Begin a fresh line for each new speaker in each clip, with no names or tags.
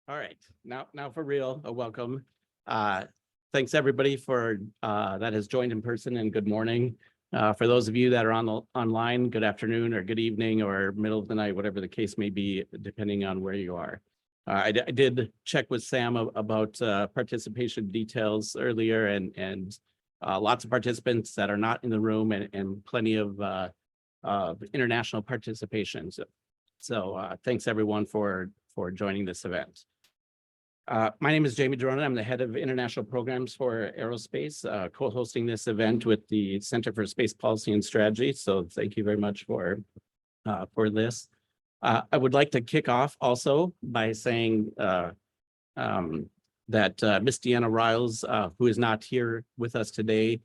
All right, now for real, a welcome. Thanks everybody for that has joined in person, and good morning. For those of you that are online, good afternoon or good evening or middle of the night, whatever the case may be, depending on where you are. I did check with Sam about participation details earlier, and lots of participants that are not in the room, and plenty of international participation. So thanks everyone for joining this event. My name is Jamie Dorona. I'm the head of international programs for aerospace, co-hosting this event with the Center for Space Policy and Strategy. So thank you very much for this. I would like to kick off also by saying that Miss Deanna Riles, who is not here with us today,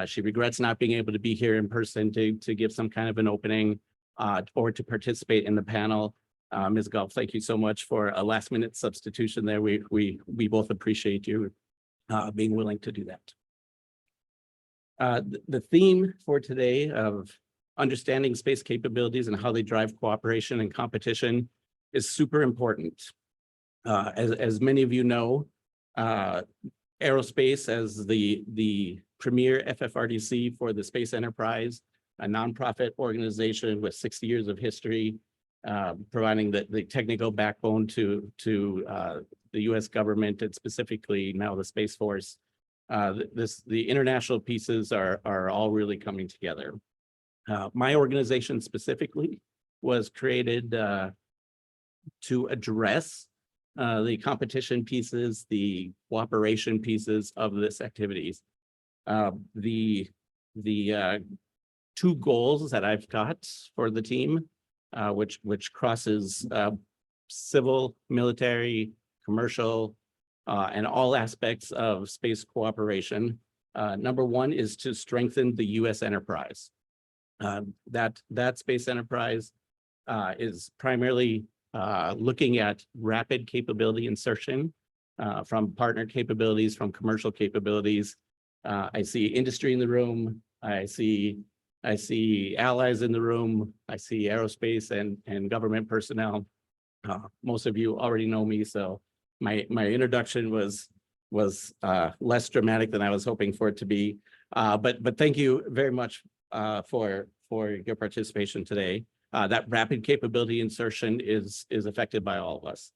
she regrets not being able to be here in person to give some kind of an opening or to participate in the panel. Ms. Gulf, thank you so much for a last minute substitution there. We both appreciate you being willing to do that. The theme for today of understanding space capabilities and how they drive cooperation and competition is super important. As many of you know, aerospace as the premier FFRDC for the space enterprise, a nonprofit organization with 60 years of history, providing the technical backbone to the U.S. government, and specifically now the Space Force. The international pieces are all really coming together. My organization specifically was created to address the competition pieces, the cooperation pieces of this activities. The two goals that I've got for the team, which crosses civil, military, commercial, and all aspects of space cooperation. Number one is to strengthen the U.S. enterprise. That space enterprise is primarily looking at rapid capability insertion from partner capabilities, from commercial capabilities. I see industry in the room. I see allies in the room. I see aerospace and government personnel. Most of you already know me, so my introduction was less dramatic than I was hoping for it to be. But thank you very much for your participation today. That rapid capability insertion is affected by all of us.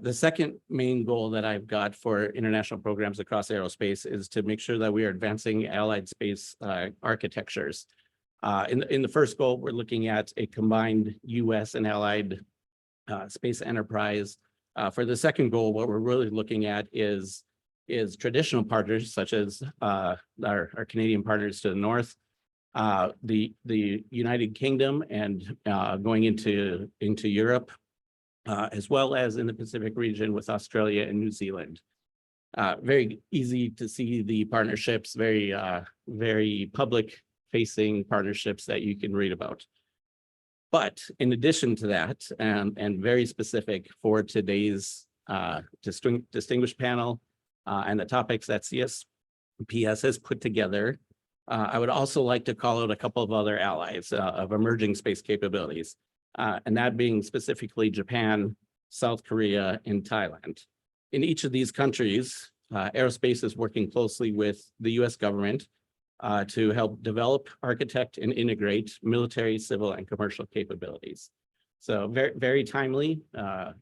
The second main goal that I've got for international programs across aerospace is to make sure that we are advancing allied space architectures. In the first goal, we're looking at a combined U.S. and allied space enterprise. For the second goal, what we're really looking at is traditional partners, such as our Canadian partners to the north, the United Kingdom, and going into Europe, as well as in the Pacific region with Australia and New Zealand. Very easy to see the partnerships, very public-facing partnerships that you can read about. But in addition to that, and very specific for today's distinguished panel and the topics that CSPS has put together, I would also like to call out a couple of other allies of emerging space capabilities, and that being specifically Japan, South Korea, and Thailand. In each of these countries, aerospace is working closely with the U.S. government to help develop, architect, and integrate military, civil, and commercial capabilities. So very, very timely. I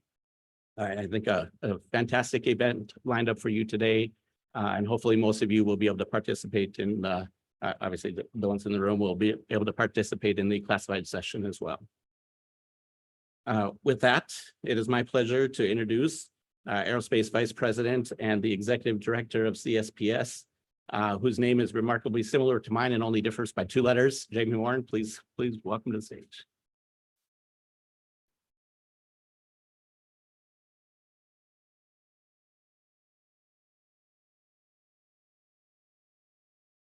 think a fantastic event lined up for you today, and hopefully most of you will be able to participate in, obviously the ones in the room will be able to participate in the classified session as well. With that, it is my pleasure to introduce Aerospace Vice President and the Executive Director of CSPS, whose name is remarkably similar to mine and only differs by 2 letters. Jamie Morin, please welcome to the stage.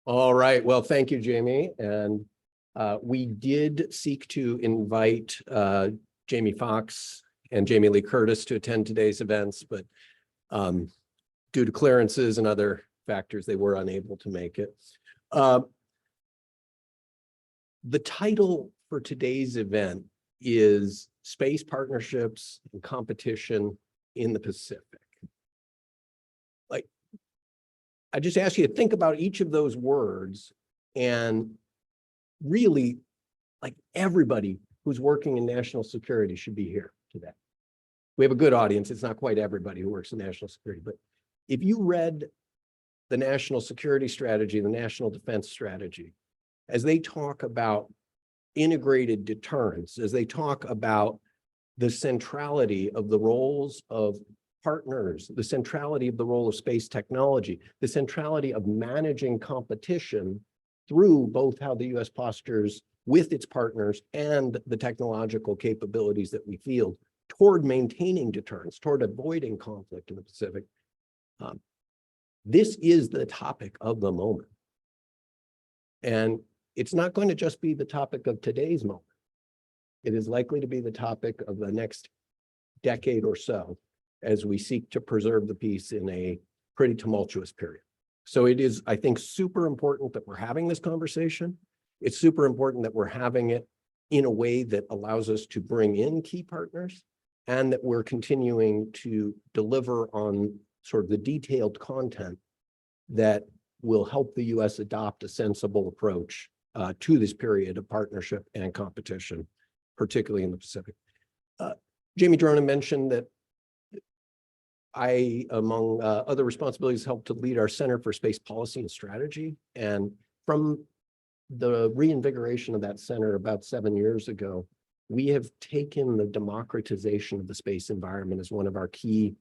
All right. Well, thank you, Jamie. And we did seek to invite Jamie Foxx and Jamie Lee Curtis to attend today's events, but due to clearances and other factors, they were unable to make it. The title for today's event is Space Partnerships and Competition in the Pacific. Like, I just ask you to think about each of those words, and really, like, everybody who's working in national security should be here today. We have a good audience. It's not quite everybody who works in national security, but if you read the national security strategy, the national defense strategy, as they talk about integrated deterrence, as they talk about the centrality of the roles of partners, the centrality of the role of space technology, the centrality of managing competition through both how the U.S. postures with its partners and the technological capabilities that we field toward maintaining deterrence, toward avoiding conflict in the Pacific. This is the topic of the moment. And it's not going to just be the topic of today's moment. It is likely to be the topic of the next decade or so as we seek to preserve the peace in a pretty tumultuous period. So it is, I think, super important that we're having this conversation. It's super important that we're having it in a way that allows us to bring in key partners, and that we're continuing to deliver on sort of the detailed content that will help the U.S. adopt a sensible approach to this period of partnership and competition, particularly in the Pacific. Jamie Drona mentioned that I, among other responsibilities, helped to lead our Center for Space Policy and Strategy. And from the reinvigoration of that center about 7 years ago, we have taken the democratization of the space environment as one of our key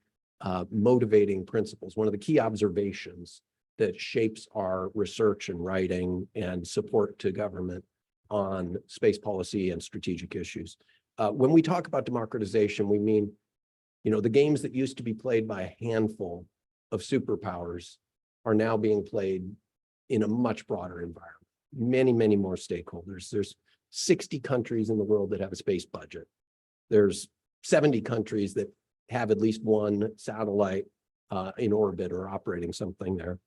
motivating principles, one of the key observations that shapes our research and writing and support to government on space policy and strategic issues. When we talk about democratization, we mean, you know, the games that used to be played by a handful of superpowers are now being played in a much broader environment. Many, many more stakeholders. There's 60 countries in the world that have a space budget. There's 70 countries that have at least one satellite in orbit or operating something there.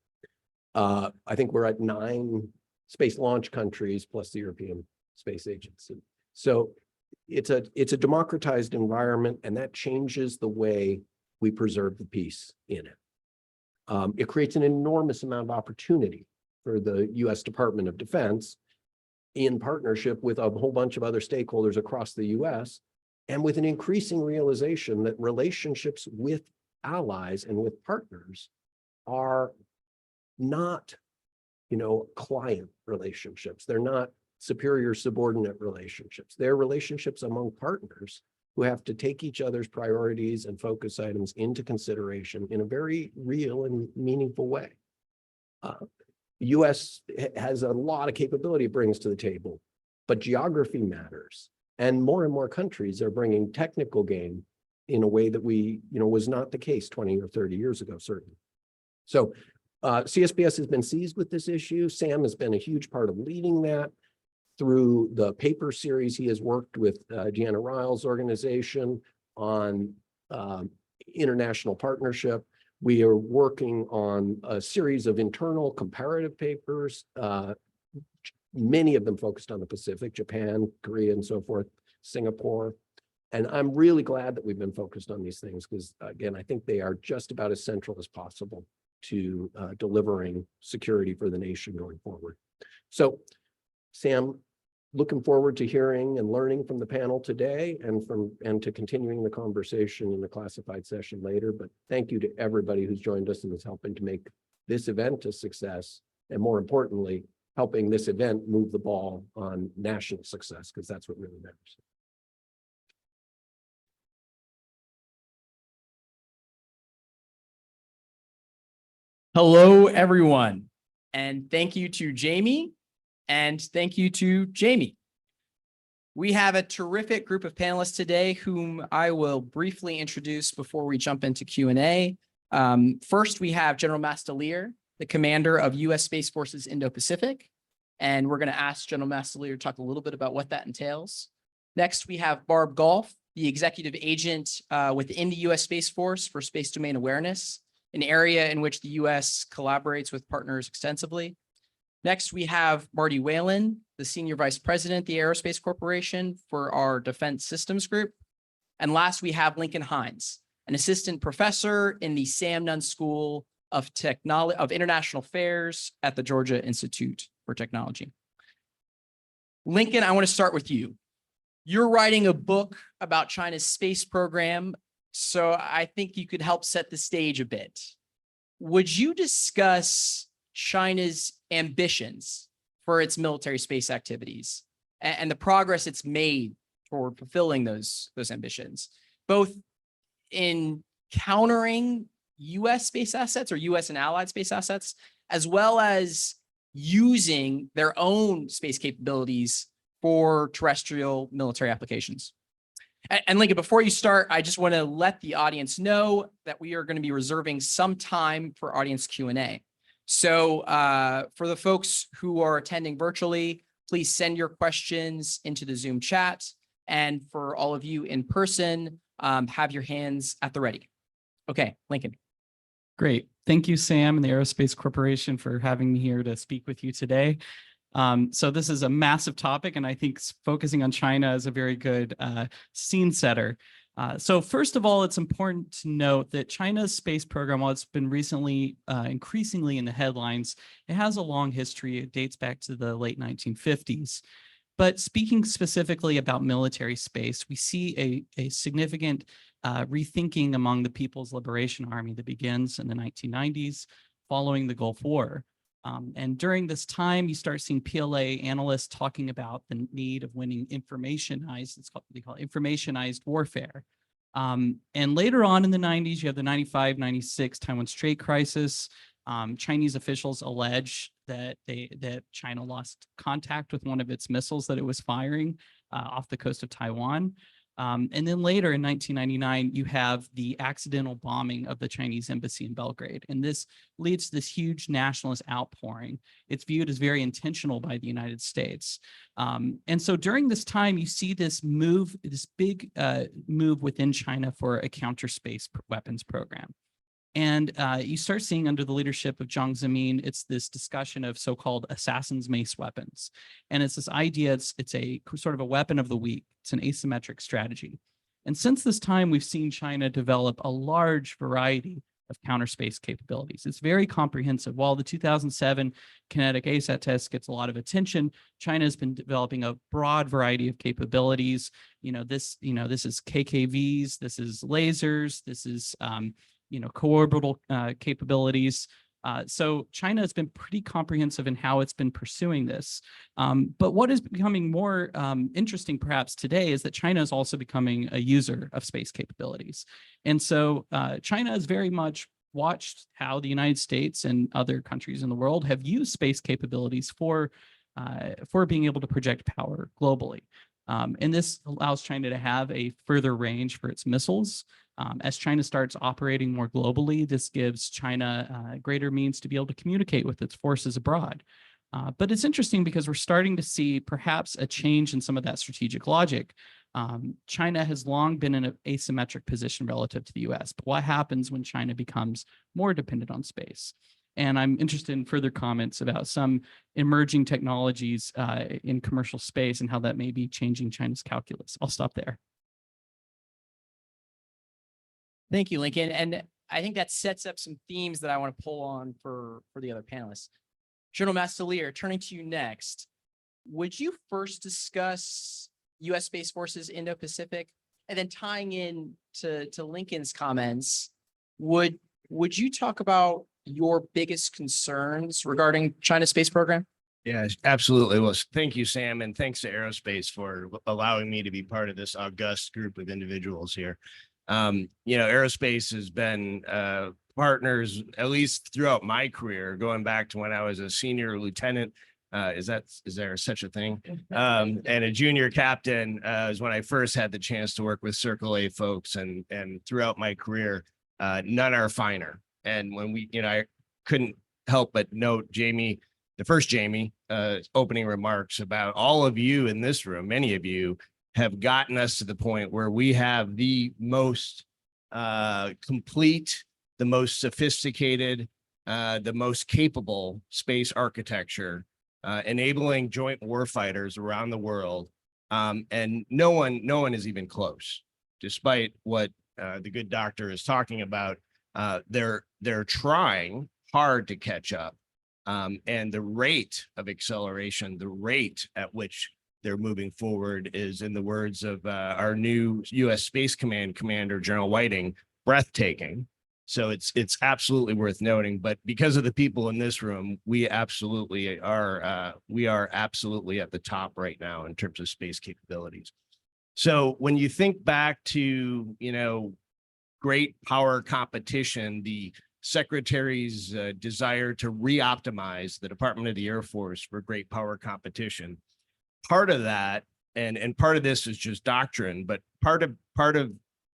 I think we're at 9 space launch countries plus the European Space Agency. So it's a democratized environment, and that changes the way we preserve the peace in it. It creates an enormous amount of opportunity for the U.S. Department of Defense in partnership with a whole bunch of other stakeholders across the U.S., and with an increasing realization that relationships with allies and with partners are not, you know, client relationships. They're not superior subordinate relationships. They're relationships among partners who have to take each other's priorities and focus items into consideration in a very real and meaningful way. The U.S. has a lot of capability it brings to the table, but geography matters. And more countries are bringing technical game in a way that was not the case 20 or 30 years ago, certainly. So CSPS has been seized with this issue. Sam has been a huge part of leading that through the paper series. He has worked with Deanna Ryle's organization on international partnership. We are working on a series of internal comparative papers, many of them focused on the Pacific, Japan, Korea, and so forth, Singapore. And I'm really glad that we've been focused on these things because, again, I think they are just about as central as possible to delivering security for the nation going forward. So, Sam, looking forward to hearing and learning from the panel today and to continuing the conversation in the classified session later. But thank you to everybody who's joined us and is helping to make this event a success, and more importantly, helping this event move the ball on national success, because that's what really matters.
Hello, everyone, and thank you to Jamie, and thank you to Jamie. We have a terrific group of panelists today whom I will briefly introduce before we jump into Q&A. First, we have General Mastalir, the commander of U.S. Space Forces Indo-Pacific, and we're going to ask General Mastalir to talk a little bit about what that entails. Next, we have Barb Golf, the executive agent within the U.S. Space Force for Space Domain Awareness, an area in which the U.S. collaborates with partners extensively. Next, we have Marty Whelan, the Senior Vice President, the Aerospace Corporation for our Defense Systems Group. And last, we have Lincoln Hines, an assistant professor in the Sam Nunn School of International Affairs at the Georgia Institute for Technology. Lincoln, I want to start with you. You're writing a book about China's space program, so I think you could help set the stage a bit. Would you discuss China's ambitions for its military space activities and the progress it's made toward fulfilling those ambitions, both in countering U.S. space assets or U.S. and allied space assets, as well as using their own space capabilities for terrestrial military applications? And Lincoln, before you start, I just want to let the audience know that we are going to be reserving some time for audience Q&A. So for the folks who are attending virtually, please send your questions into the Zoom chat. And for all of you in person, have your hands at the ready. Okay, Lincoln.
Great. Thank you, Sam, and the Aerospace Corporation for having me here to speak with you today. So this is a massive topic, and I think focusing on China is a very good scene setter. So first of all, it's important to note that China's space program, while it's been recently increasingly in the headlines, it has a long history. It dates back to the late 1950s. But speaking specifically about military space, we see a significant rethinking among the People's Liberation Army that begins in the 1990s following the Gulf War. And during this time, you start seeing PLA analysts talking about the need of winning informationized, they call it informationized warfare. And later on in the 90s, you have the 95, 96 Taiwan Strait crisis. Chinese officials allege that China lost contact with one of its missiles that it was firing off the coast of Taiwan. And then later in 1999, you have the accidental bombing of the Chinese embassy in Belgrade. And this leads to this huge nationalist outpouring. It's viewed as very intentional by the United States. And so during this time, you see this move, this big move within China for a counter-space weapons program. And you start seeing under the leadership of Jiang Zemin, it's this discussion of so-called assassin's mace weapons. And it's this idea, it's a sort of a weapon of the weak. It's an asymmetric strategy. And since this time, we've seen China develop a large variety of counter-space capabilities. It's very comprehensive. While the 2007 kinetic ASAT test gets a lot of attention, China has been developing a broad variety of capabilities. This is KKVs, this is lasers, this is co-orbital capabilities. So China has been pretty comprehensive in how it's been pursuing this. But what is becoming more interesting perhaps today is that China is also becoming a user of space capabilities. And so China has very much watched how the United States and other countries in the world have used space capabilities for being able to project power globally. And this allows China to have a further range for its missiles. As China starts operating more globally, this gives China greater means to be able to communicate with its forces abroad. But it's interesting because we're starting to see perhaps a change in some of that strategic logic. China has long been in an asymmetric position relative to the US, but what happens when China becomes more dependent on space? And I'm interested in further comments about some emerging technologies in commercial space and how that may be changing China's calculus. I'll stop there.
Thank you, Lincoln. And I think that sets up some themes that I want to pull on for the other panelists. General Mastalir, turning to you next, would you first discuss U.S. Space Forces Indo-Pacific, and then tying in to Lincoln's comments, would you talk about your biggest concerns regarding China's space program?
Yeah, absolutely. Well, thank you, Sam, and thanks to Aerospace for allowing me to be part of this august group of individuals here. Aerospace has been partners, at least throughout my career, going back to when I was a senior lieutenant. Is there such a thing? And a junior captain is when I first had the chance to work with Circle A folks, and throughout my career, none are finer. And when I couldn't help but note Jamie, the first Jamie, opening remarks about all of you in this room, many of you have gotten us to the point where we have the most complete, the most sophisticated, the most capable space architecture, enabling joint warfighters around the world. And no one is even close, despite what the good doctor is talking about, they're trying hard to catch up. And the rate of acceleration, the rate at which they're moving forward is, in the words of our new U.S. Space Command Commander, General Whiting, breathtaking. So it's absolutely worth noting. But because of the people in this room, we absolutely are absolutely at the top right now in terms of space capabilities. So when you think back to, great power competition, the Secretary's desire to re-optimize the Department of the Air Force for great power competition, part of that, and part of this is just doctrine, but part of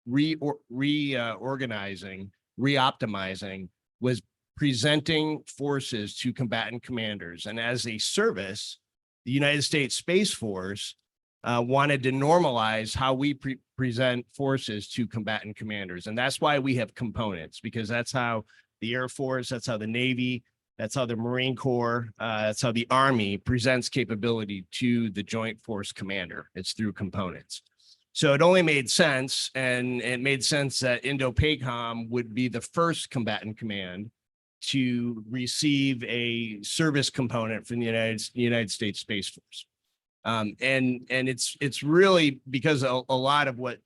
reorganizing, re-optimizing was presenting forces to combatant commanders. And as a service, the United States Space Force wanted to normalize how we present forces to combatant commanders. And that's why we have components, because that's how the Air Force, that's how the Navy, that's how the Marine Corps, that's how the Army presents capability to the Joint Force Commander. It's through components. So it only made sense, and it made sense that Indo-PACOM would be the first combatant command to receive a service component from the United States Space Force. And it's really because a lot of what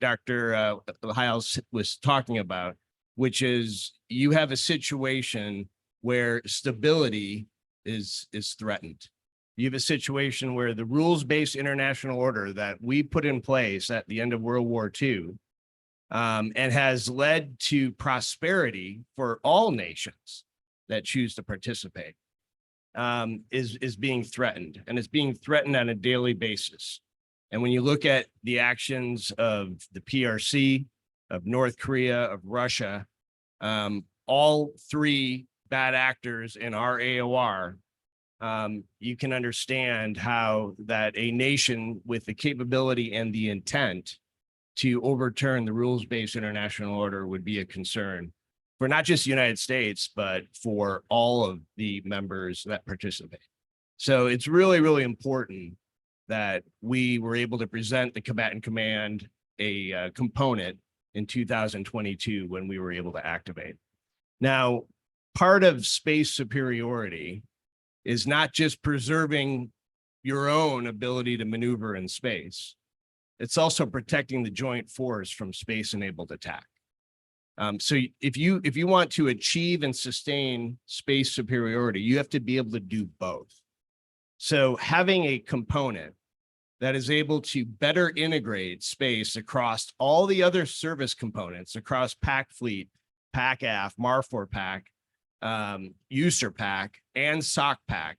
Dr. Hines was talking about, which is you have a situation where stability is threatened. You have a situation where the rules-based international order that we put in place at the end of World War II and has led to prosperity for all nations that choose to participate is being threatened, and it's being threatened on a daily basis. And when you look at the actions of the PRC, of North Korea, of Russia, all three bad actors in our AOR, you can understand how that a nation with the capability and the intent to overturn the rules-based international order would be a concern for not just the United States, but for all of the members that participate. So it's really, really important that we were able to present the combatant command a component in 2022 when we were able to activate. Now, part of space superiority is not just preserving your own ability to maneuver in space. It's also protecting the joint force from space-enabled attack. So if you want to achieve and sustain space superiority, you have to be able to do both. So having a component that is able to better integrate space across all the other service components, across PAC Fleet, PAC-AF, MAR4PAC, USER-PAC, and SOC-PAC,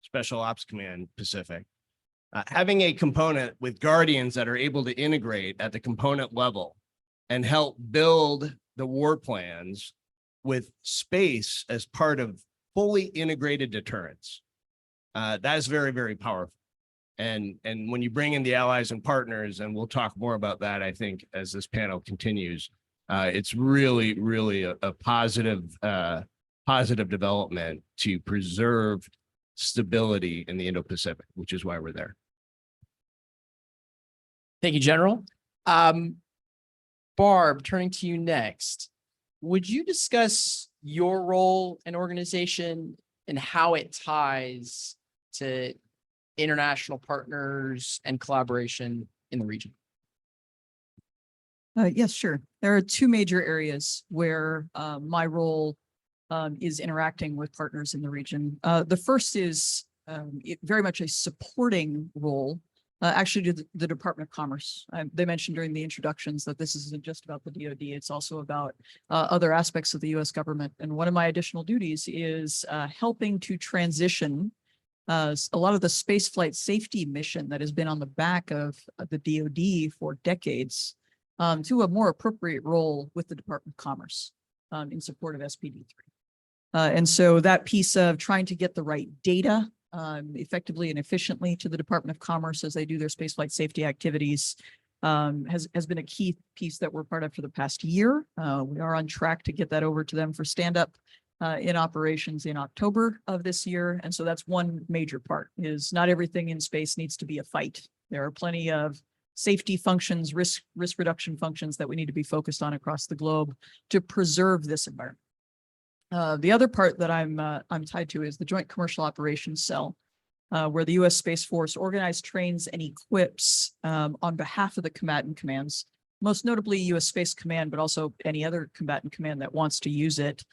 Special Ops Command Pacific, having a component with guardians that are able to integrate at the component level and help build the war plans with space as part of fully integrated deterrence. That is very, very powerful. And when you bring in the allies and partners, and we'll talk more about that, I think, as this panel continues, it's really, really a positive development to preserve stability in the Indo-Pacific, which is why we're there.
Thank you, General. Barb, turning to you next, would you discuss your role and organization and how it ties to international partners and collaboration in the region?
Yes, sure. There are two major areas where my role is interacting with partners in the region. The first is very much a supporting role, actually to the Department of Commerce. They mentioned during the introductions that this isn't just about the DoD, it's also about other aspects of the US government. And one of my additional duties is helping to transition a lot of the spaceflight safety mission that has been on the back of the DoD for decades to a more appropriate role with the Department of Commerce in support of SPD3. And so that piece of trying to get the right data effectively and efficiently to the Department of Commerce as they do their spaceflight safety activities has been a key piece that we're part of for the past year. We are on track to get that over to them for stand-up in operations in October of this year. And so that's one major part, is not everything in space needs to be a fight. There are plenty of safety functions, risk reduction functions that we need to be focused on across the globe to preserve this environment. The other part that I'm tied to is the Joint Commercial Operations Cell, where the U.S. Space Force organizes, trains, and equips on behalf of the combatant commands, most notably U.S. Space Command, but also any other combatant command that wants to use it.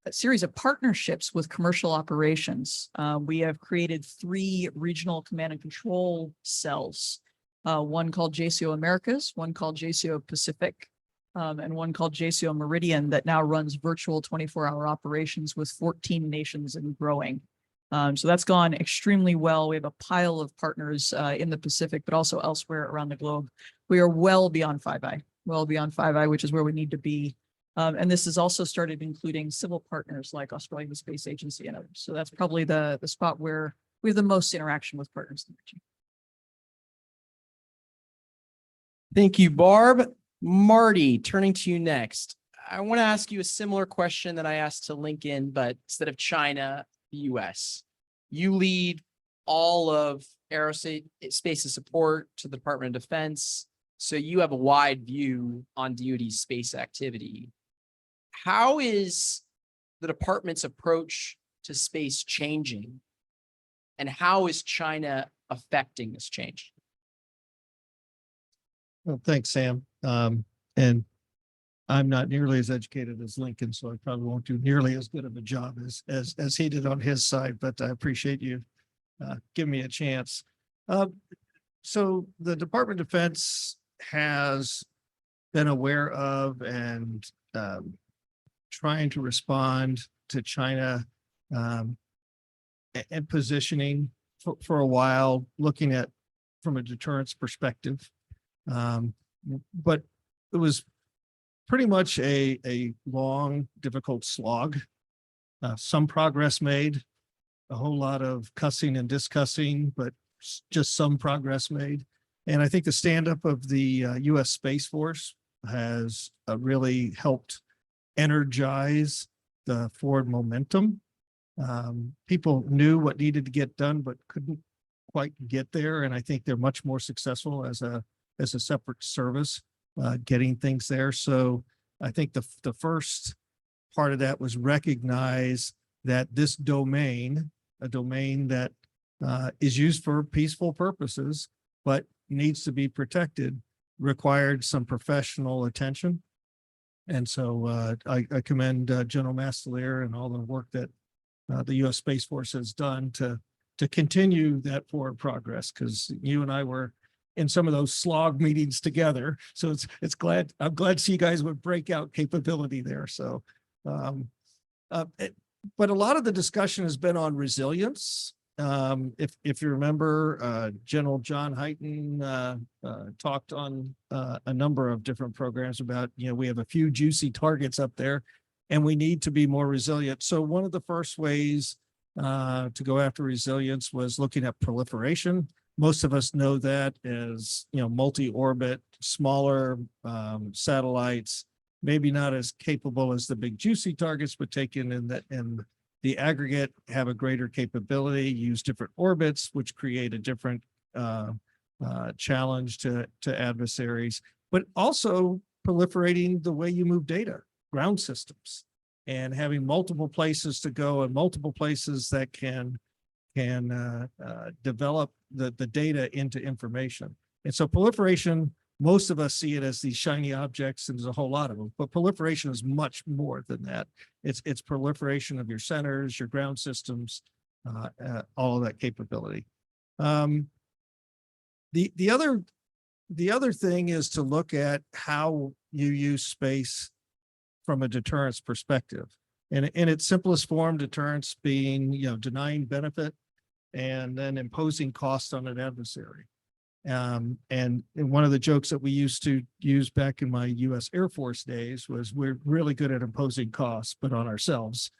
A series of partnerships with commercial operations. We have created 3 regional command and control cells, one called JCO Americas, one called JCO Pacific, and one called JCO Meridian that now runs virtual 24-hour operations with 14 nations and growing. So that's gone extremely well. We have a pile of partners in the Pacific, but also elsewhere around the globe. We are well beyond 5I, which is where we need to be. And this has also started including civil partners like Australian Space Agency and others. So that's probably the spot where we have the most interaction with partners in the region.
Thank you, Barb. Marty, turning to you next. I want to ask you a similar question that I asked to Lincoln, but instead of China, the US. You lead all of aerospace support to the Department of Defense. So you have a wide view on DoD space activity. How is the department's approach to space changing? And how is China affecting this change?
Well, thanks, Sam. And I'm not nearly as educated as Lincoln, so I probably won't do nearly as good of a job as he did on his side, but I appreciate you giving me a chance. So the Department of Defense has been aware of and trying to respond to China and positioning for a while, looking at from a deterrence perspective. But it was pretty much a long, difficult slog. Some progress made, a whole lot of cussing and discussing, but just some progress made. And I think the stand-up of the U.S. Space Force has really helped energize the forward momentum. People knew what needed to get done, but couldn't quite get there. And I think they're much more successful as a separate service, getting things there. So I think the first part of that was recognize that this domain, a domain that is used for peaceful purposes, but needs to be protected, required some professional attention. And so I commend General Mastalir and all the work that the U.S. Space Force has done to continue that forward progress, because you and I were in some of those slog meetings together. So I'm glad to see you guys with breakout capability there. So, but a lot of the discussion has been on resilience. If you remember, General John Hyten talked on a number of different programs about, we have a few juicy targets up there and we need to be more resilient. So one of the first ways to go after resilience was looking at proliferation. Most of us know that as, multi-orbit, smaller satellites, maybe not as capable as the big juicy targets, but taken in the aggregate, have a greater capability, use different orbits, which create a different challenge to adversaries, but also proliferating the way you move data, ground systems, and having multiple places to go and multiple places that can develop the data into information. And so proliferation, most of us see it as these shiny objects, and there's a whole lot of them, but proliferation is much more than that. It's proliferation of your centers, your ground systems, all of that capability. The other thing is to look at how you use space from a deterrence perspective. And in its simplest form, deterrence being, denying benefit and then imposing cost on an adversary. And one of the jokes that we used to use back in my U.S. Air Force days was we're really good at imposing costs, but on ourselves.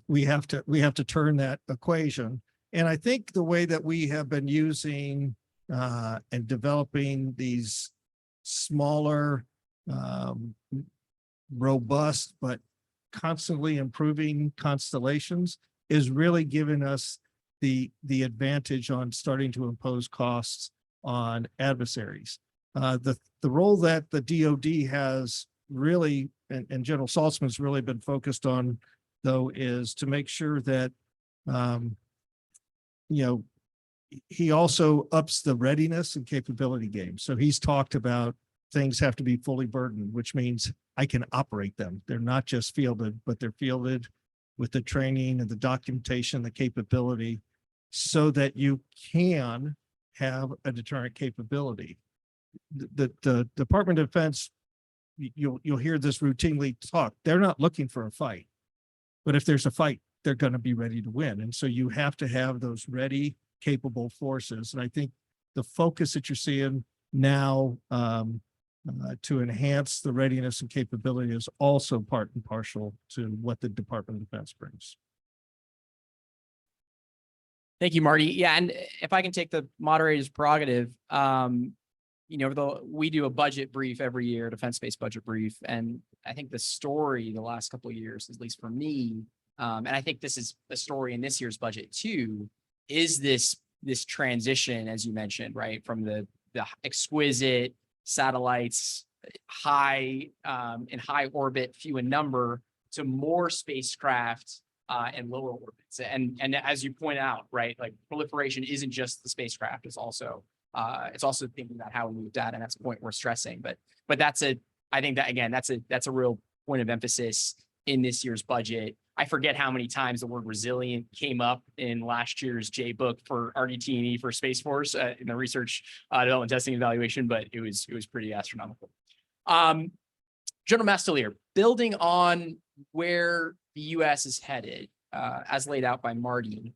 We have to turn that equation. And I think the way that we have been using and developing these smaller, robust, but constantly improving constellations is really giving us the advantage on starting to impose costs on adversaries. The role that the DoD has really, and General Saltzman's really been focused on, though, is to make sure that, he also ups the readiness and capability game. So he's talked about things have to be fully burdened, which means I can operate them. They're not just fielded, but they're fielded with the training and the documentation, the capability, so that you can have a deterrent capability. The Department of Defense, you'll hear this routinely talk. They're not looking for a fight, but if there's a fight, they're going to be ready to win. And so you have to have those ready, capable forces. And I think the focus that you're seeing now to enhance the readiness and capability is also part and parcel to what the Department of Defense brings.
Thank you, Marty. Yeah, and if I can take the moderator's prerogative, we do a budget brief every year, defense-based budget brief, and I think the story the last couple of years, at least for me, and I think this is a story in this year's budget too, is this transition, as you mentioned, right, from the exquisite satellites, high in high orbit, few in number, to more spacecraft and lower orbits. And as you point out, right, like proliferation isn't just the spacecraft, it's also thinking about how we move data, and that's a point we're stressing. But I think that, again, that's a real point of emphasis in this year's budget. I forget how many times the word resilient came up in last year's J book for RDT&E for Space Force in the research, development, testing, evaluation, but it was pretty astronomical. General Mastalir, building on where the U.S. is headed, as laid out by Marty,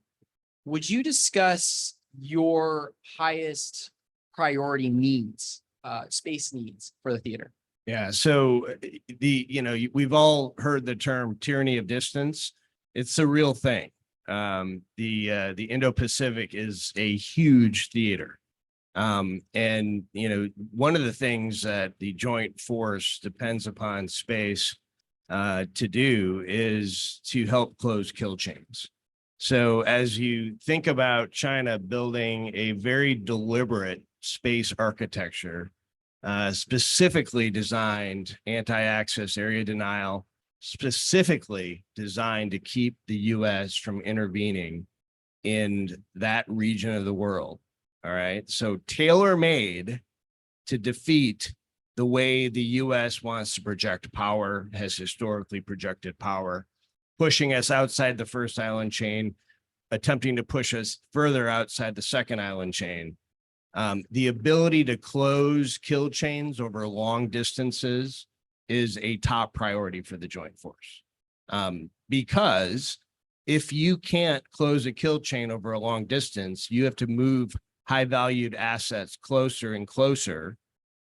would you discuss your highest priority needs, space needs for the theater?
Yeah. So we've all heard the term tyranny of distance. It's a real thing. The Indo-Pacific is a huge theater. And one of the things that the joint force depends upon space to do is to help close kill chains. So as you think about China building a very deliberate space architecture, specifically designed anti-access area denial, specifically designed to keep the U.S. from intervening in that region of the world. All right. So tailor-made to defeat the way the U.S. wants to project power, has historically projected power, pushing us outside the first island chain, attempting to push us further outside the second island chain. The ability to close kill chains over long distances is a top priority for the joint force. Because if you can't close a kill chain over a long distance, you have to move high valued assets closer and closer.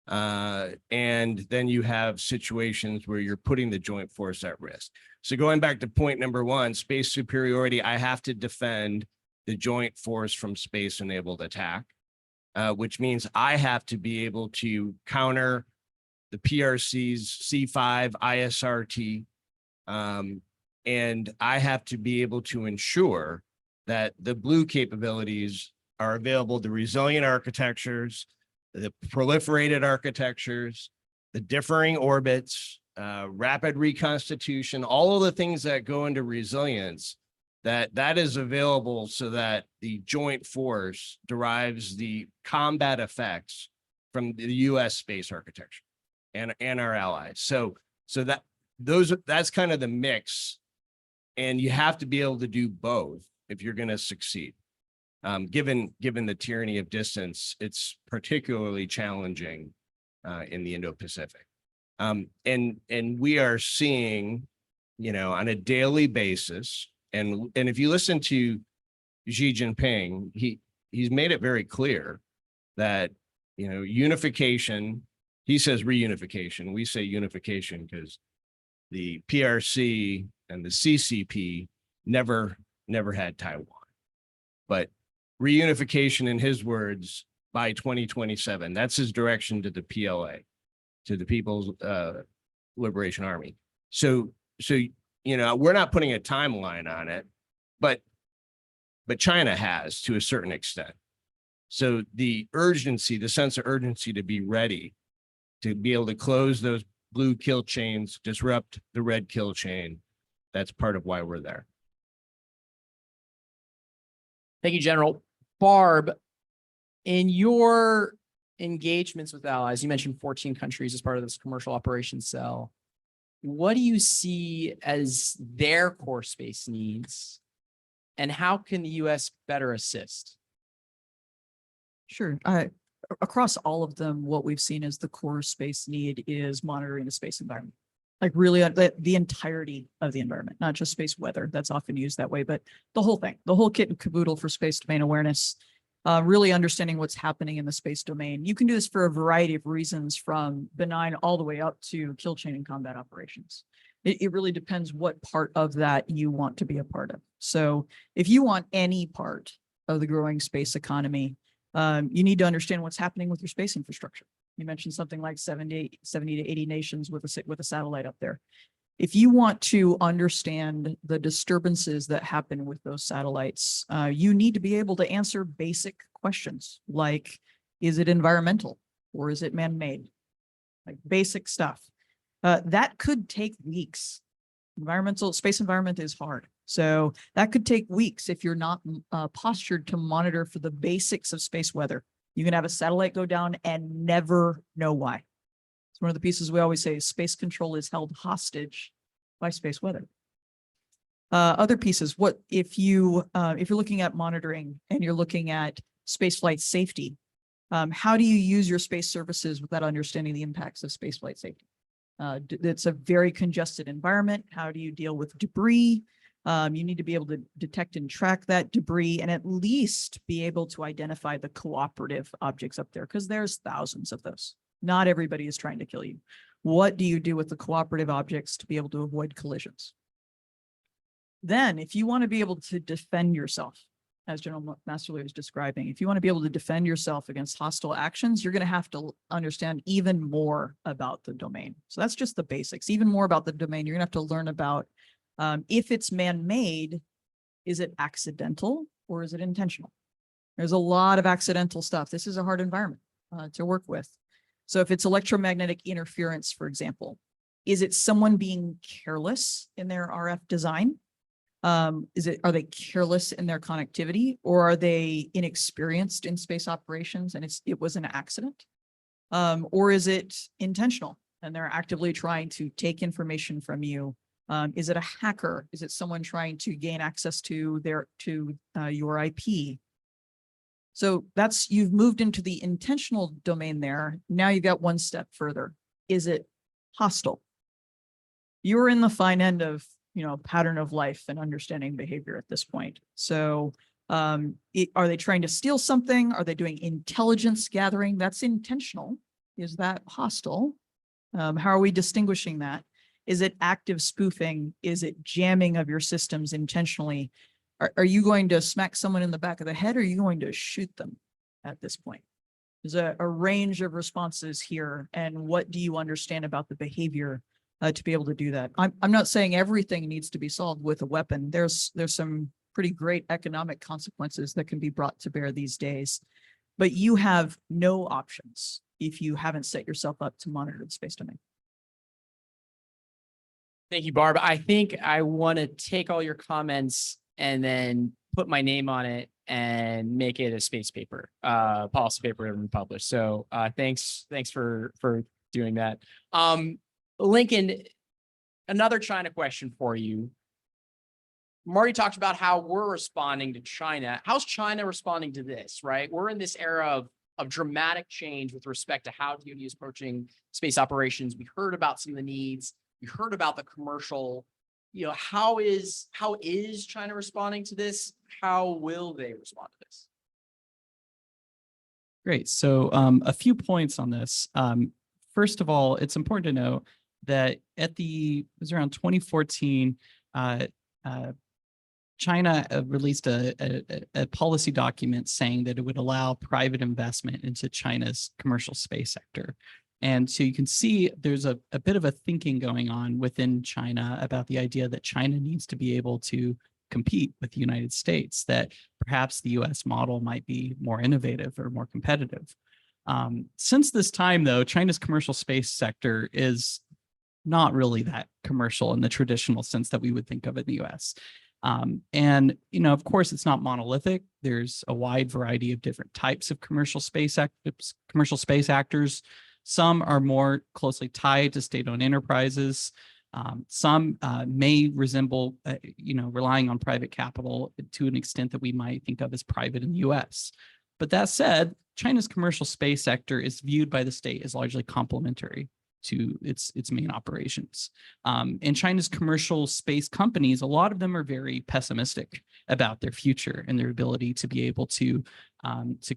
And then you have situations where you're putting the joint force at risk. So going back to point number one, space superiority, I have to defend the joint force from space enabled attack, which means I have to be able to counter the PRC's C5 ISRT. And I have to be able to ensure that the blue capabilities are available, the resilient architectures, the proliferated architectures, the differing orbits, rapid reconstitution, all of the things that go into resilience, that is available so that the joint force derives the combat effects from the U.S. space architecture and our allies. So that's kind of the mix, and you have to be able to do both if you're going to succeed. Given the tyranny of distance, it's particularly challenging in the Indo-Pacific. And we are seeing, on a daily basis, and if you listen to Xi Jinping, he's made it very clear that, unification, he says reunification, we say unification because the PRC and the CCP never had Taiwan. But reunification, in his words, by 2027. That's his direction to the PLA, to the People's Liberation Army. So we're not putting a timeline on it, but China has to a certain extent. So the urgency, the sense of urgency to be ready, to be able to close those blue kill chains, disrupt the red kill chain, that's part of why we're there.
Thank you, General. Barb, in your engagements with allies, you mentioned 14 countries as part of this commercial operations cell. What do you see as their core space needs? And how can the US better assist?
Sure. Across all of them, what we've seen as the core space need is monitoring the space environment. Like really the entirety of the environment, not just space weather. That's often used that way, but the whole thing, the whole kit and caboodle for space domain awareness, really understanding what's happening in the space domain. You can do this for a variety of reasons, from benign all the way up to kill chain and combat operations. It really depends what part of that you want to be a part of. So if you want any part of the growing space economy, you need to understand what's happening with your space infrastructure. You mentioned something like 70 to 80 nations with a satellite up there. If you want to understand the disturbances that happen with those satellites, you need to be able to answer basic questions like, is it environmental or is it man-made? Like basic stuff. That could take weeks. Space environment is hard. So that could take weeks if you're not postured to monitor for the basics of space weather. You can have a satellite go down and never know why. It's one of the pieces we always say, space control is held hostage by space weather. Other pieces, what if you're looking at monitoring and you're looking at space flight safety, how do you use your space services without understanding the impacts of space flight safety? It's a very congested environment. How do you deal with debris? You need to be able to detect and track that debris and at least be able to identify the cooperative objects up there, because there's thousands of those. Not everybody is trying to kill you. What do you do with the cooperative objects to be able to avoid collisions? Then, if you want to be able to defend yourself, as General Mastalir was describing, if you want to be able to defend yourself against hostile actions, you're going to have to understand even more about the domain. So that's just the basics. Even more about the domain, you're going to have to learn about if it's man-made, is it accidental or is it intentional? There's a lot of accidental stuff. This is a hard environment to work with. So if it's electromagnetic interference, for example, is it someone being careless in their RF design? Are they careless in their connectivity, or are they inexperienced in space operations and it was an accident? Or is it intentional and they're actively trying to take information from you? Is it a hacker? Is it someone trying to gain access to your IP? So you've moved into the intentional domain there. Now you've got one step further. Is it hostile? You're in the fine end of, pattern of life and understanding behavior at this point. So are they trying to steal something? Are they doing intelligence gathering? That's intentional. Is that hostile? How are we distinguishing that? Is it active spoofing? Is it jamming of your systems intentionally? Are you going to smack someone in the back of the head, or are you going to shoot them at this point? There's a range of responses here. And what do you understand about the behavior to be able to do that? I'm not saying everything needs to be solved with a weapon. There's some pretty great economic consequences that can be brought to bear these days, but you have no options if you haven't set yourself up to monitor the space domain.
Thank you, Barb. I think I want to take all your comments and then put my name on it and make it a space paper, policy paper and published. So thanks for doing that. Lincoln, another China question for you. Marty talked about how we're responding to China. How's China responding to this, right? We're in this era of dramatic change with respect to how DoD is approaching space operations. We heard about some of the needs. We heard about the commercial. How is China responding to this? How will they respond to this?
Great. So a few points on this. First of all, it's important to note that it was around 2014, China released a policy document saying that it would allow private investment into China's commercial space sector. And so you can see there's a bit of a thinking going on within China about the idea that China needs to be able to compete with the United States, that perhaps the US model might be more innovative or more competitive. Since this time, though, China's commercial space sector is not really that commercial in the traditional sense that we would think of in the US. And, of course, it's not monolithic. There's a wide variety of different types of commercial space actors. Some are more closely tied to state-owned enterprises. Some may resemble, relying on private capital to an extent that we might think of as private in the US. But that said, China's commercial space sector is viewed by the state as largely complementary to its main operations. And China's commercial space companies, a lot of them are very pessimistic about their future and their ability to be able to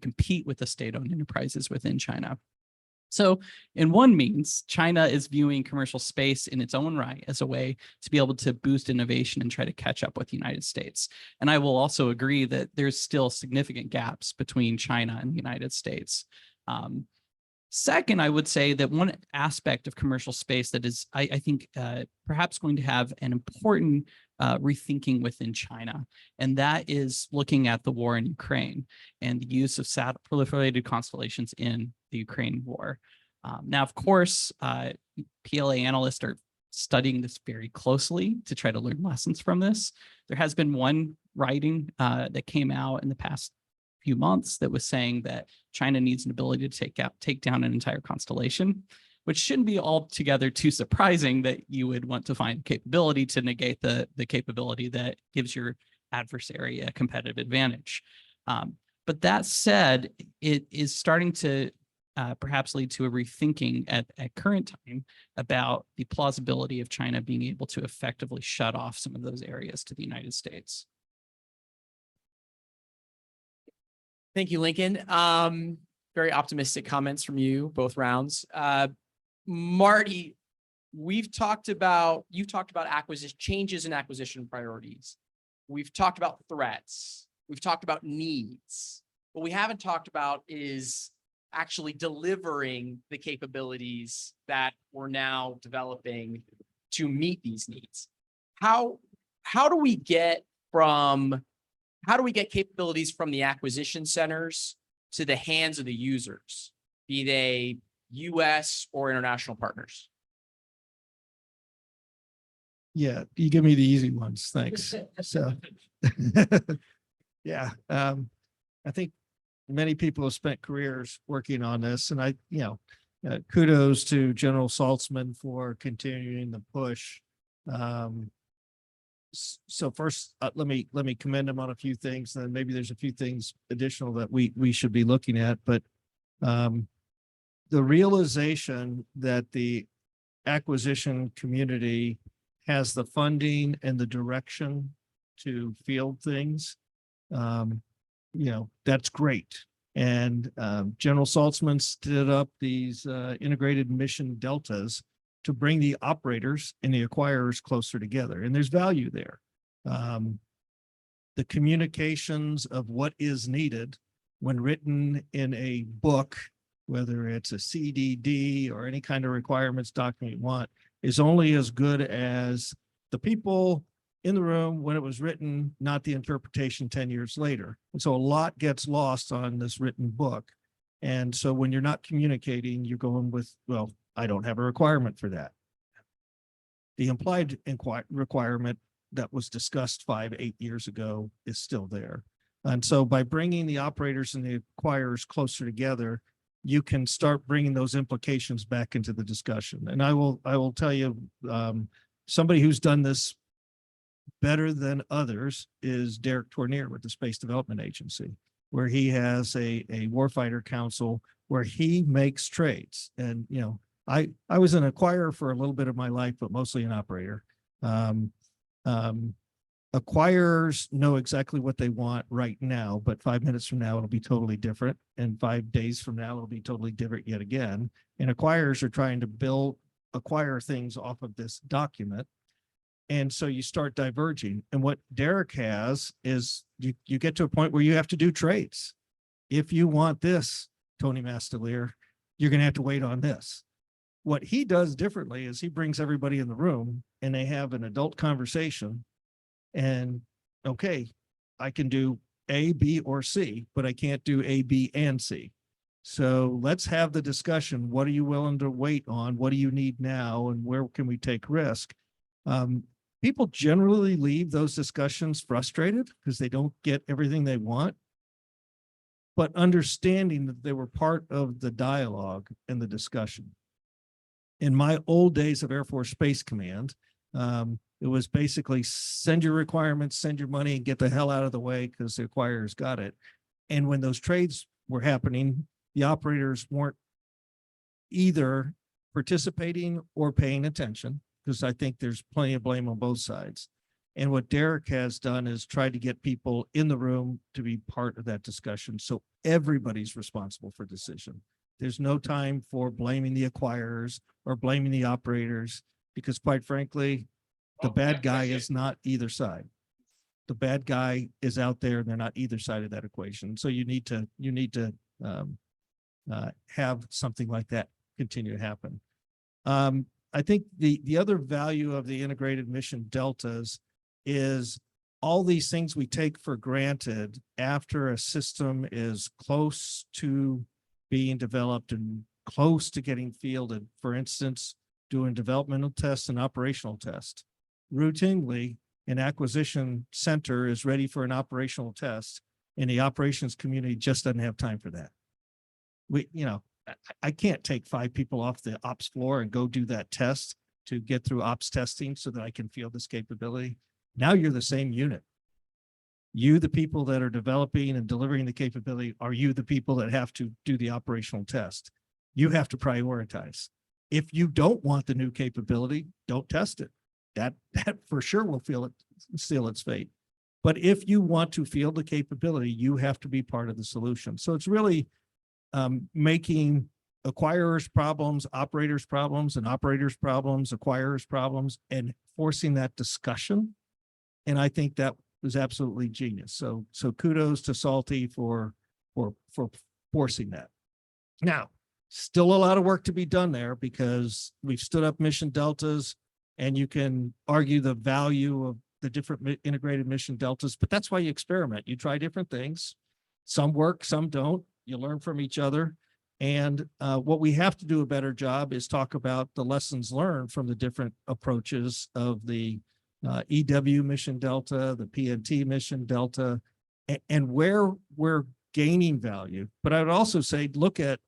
compete with the state-owned enterprises within China. So in one means, China is viewing commercial space in its own right as a way to be able to boost innovation and try to catch up with the United States. And I will also agree that there's still significant gaps between China and the United States. Second, I would say that one aspect of commercial space that is, I think, perhaps going to have an important rethinking within China, and that is looking at the war in Ukraine and the use of proliferated constellations in the Ukraine war. Now, of course, PLA analysts are studying this very closely to try to learn lessons from this. There has been one writing that came out in the past few months that was saying that China needs an ability to take down an entire constellation, which shouldn't be altogether too surprising that you would want to find capability to negate the capability that gives your adversary a competitive advantage. But that said, it is starting to perhaps lead to a rethinking at current time about the plausibility of China being able to effectively shut off some of those areas to the United States.
Thank you, Lincoln. Very optimistic comments from you, both rounds. Marty, you've talked about changes in acquisition priorities. We've talked about threats. We've talked about needs. What we haven't talked about is actually delivering the capabilities that we're now developing to meet these needs. How do we get capabilities from the acquisition centers to the hands of the users, be they US or international partners?
Yeah, you give me the easy ones. Thanks. So, yeah, I think many people have spent careers working on this, and kudos to General Saltzman for continuing the push. So first, let me commend him on a few things, and then maybe there's a few things additional that we should be looking at. But the realization that the acquisition community has the funding and the direction to field things, that's great. And General Saltzman stood up these integrated mission deltas to bring the operators and the acquirers closer together. And there's value there. The communications of what is needed when written in a book, whether it's a CDD or any kind of requirements document you want, is only as good as the people in the room when it was written, not the interpretation 10 years later. And so a lot gets lost on this written book. And so when you're not communicating, you're going with, well, I don't have a requirement for that. The implied requirement that was discussed 5-8 years ago is still there. And so by bringing the operators and the acquirers closer together, you can start bringing those implications back into the discussion. And I will tell you, somebody who's done this better than others is Derek Tournier with the Space Development Agency, where he has a warfighter council where he makes trades. And, I was an acquirer for a little bit of my life, but mostly an operator. Acquirers know exactly what they want right now, but 5 minutes from now, it'll be totally different. And 5 days from now, it'll be totally different yet again. And acquirers are trying to acquire things off of this document. And so you start diverging. And what Derek has is you get to a point where you have to do trades. If you want this, Tony Mastalir, you're going to have to wait on this. What he does differently is he brings everybody in the room and they have an adult conversation, and okay, I can do A, B, or C, but I can't do A, B, and C. So let's have the discussion. What are you willing to wait on? What do you need now? And where can we take risk? People generally leave those discussions frustrated because they don't get everything they want. But understanding that they were part of the dialogue and the discussion. In my old days of Air Force Space Command, it was basically send your requirements, send your money, and get the hell out of the way because the acquirers got it. And when those trades were happening, the operators weren't either participating or paying attention, because I think there's plenty of blame on both sides. And what Derek has done is tried to get people in the room to be part of that discussion. So everybody's responsible for decision. There's no time for blaming the acquirers or blaming the operators, because quite frankly, the bad guy is not either side. The bad guy is out there and they're not either side of that equation. So you need to have something like that continue to happen. I think the other value of the integrated mission deltas is all these things we take for granted after a system is close to being developed and close to getting fielded. For instance, doing developmental tests and operational tests. Routinely, an acquisition center is ready for an operational test, and the operations community just doesn't have time for that. I can't take 5 people off the ops floor and go do that test to get through ops testing so that I can field this capability. Now you're the same unit. You, the people that are developing and delivering the capability, are you the people that have to do the operational test? You have to prioritize. If you don't want the new capability, don't test it. That for sure will seal its fate. But if you want to field the capability, you have to be part of the solution. So it's really making acquirers problems, operators problems, and operators problems, acquirers problems, and forcing that discussion. And I think that was absolutely genius. So kudos to Salty for forcing that. Now, still a lot of work to be done there, because we've stood up mission deltas, and you can argue the value of the different integrated mission deltas, but that's why you experiment. You try different things. Some work, some don't. You learn from each other. And what we have to do a better job is talk about the lessons learned from the different approaches of the EW mission delta, the PNT mission delta, and where we're gaining value. But I would also say, look at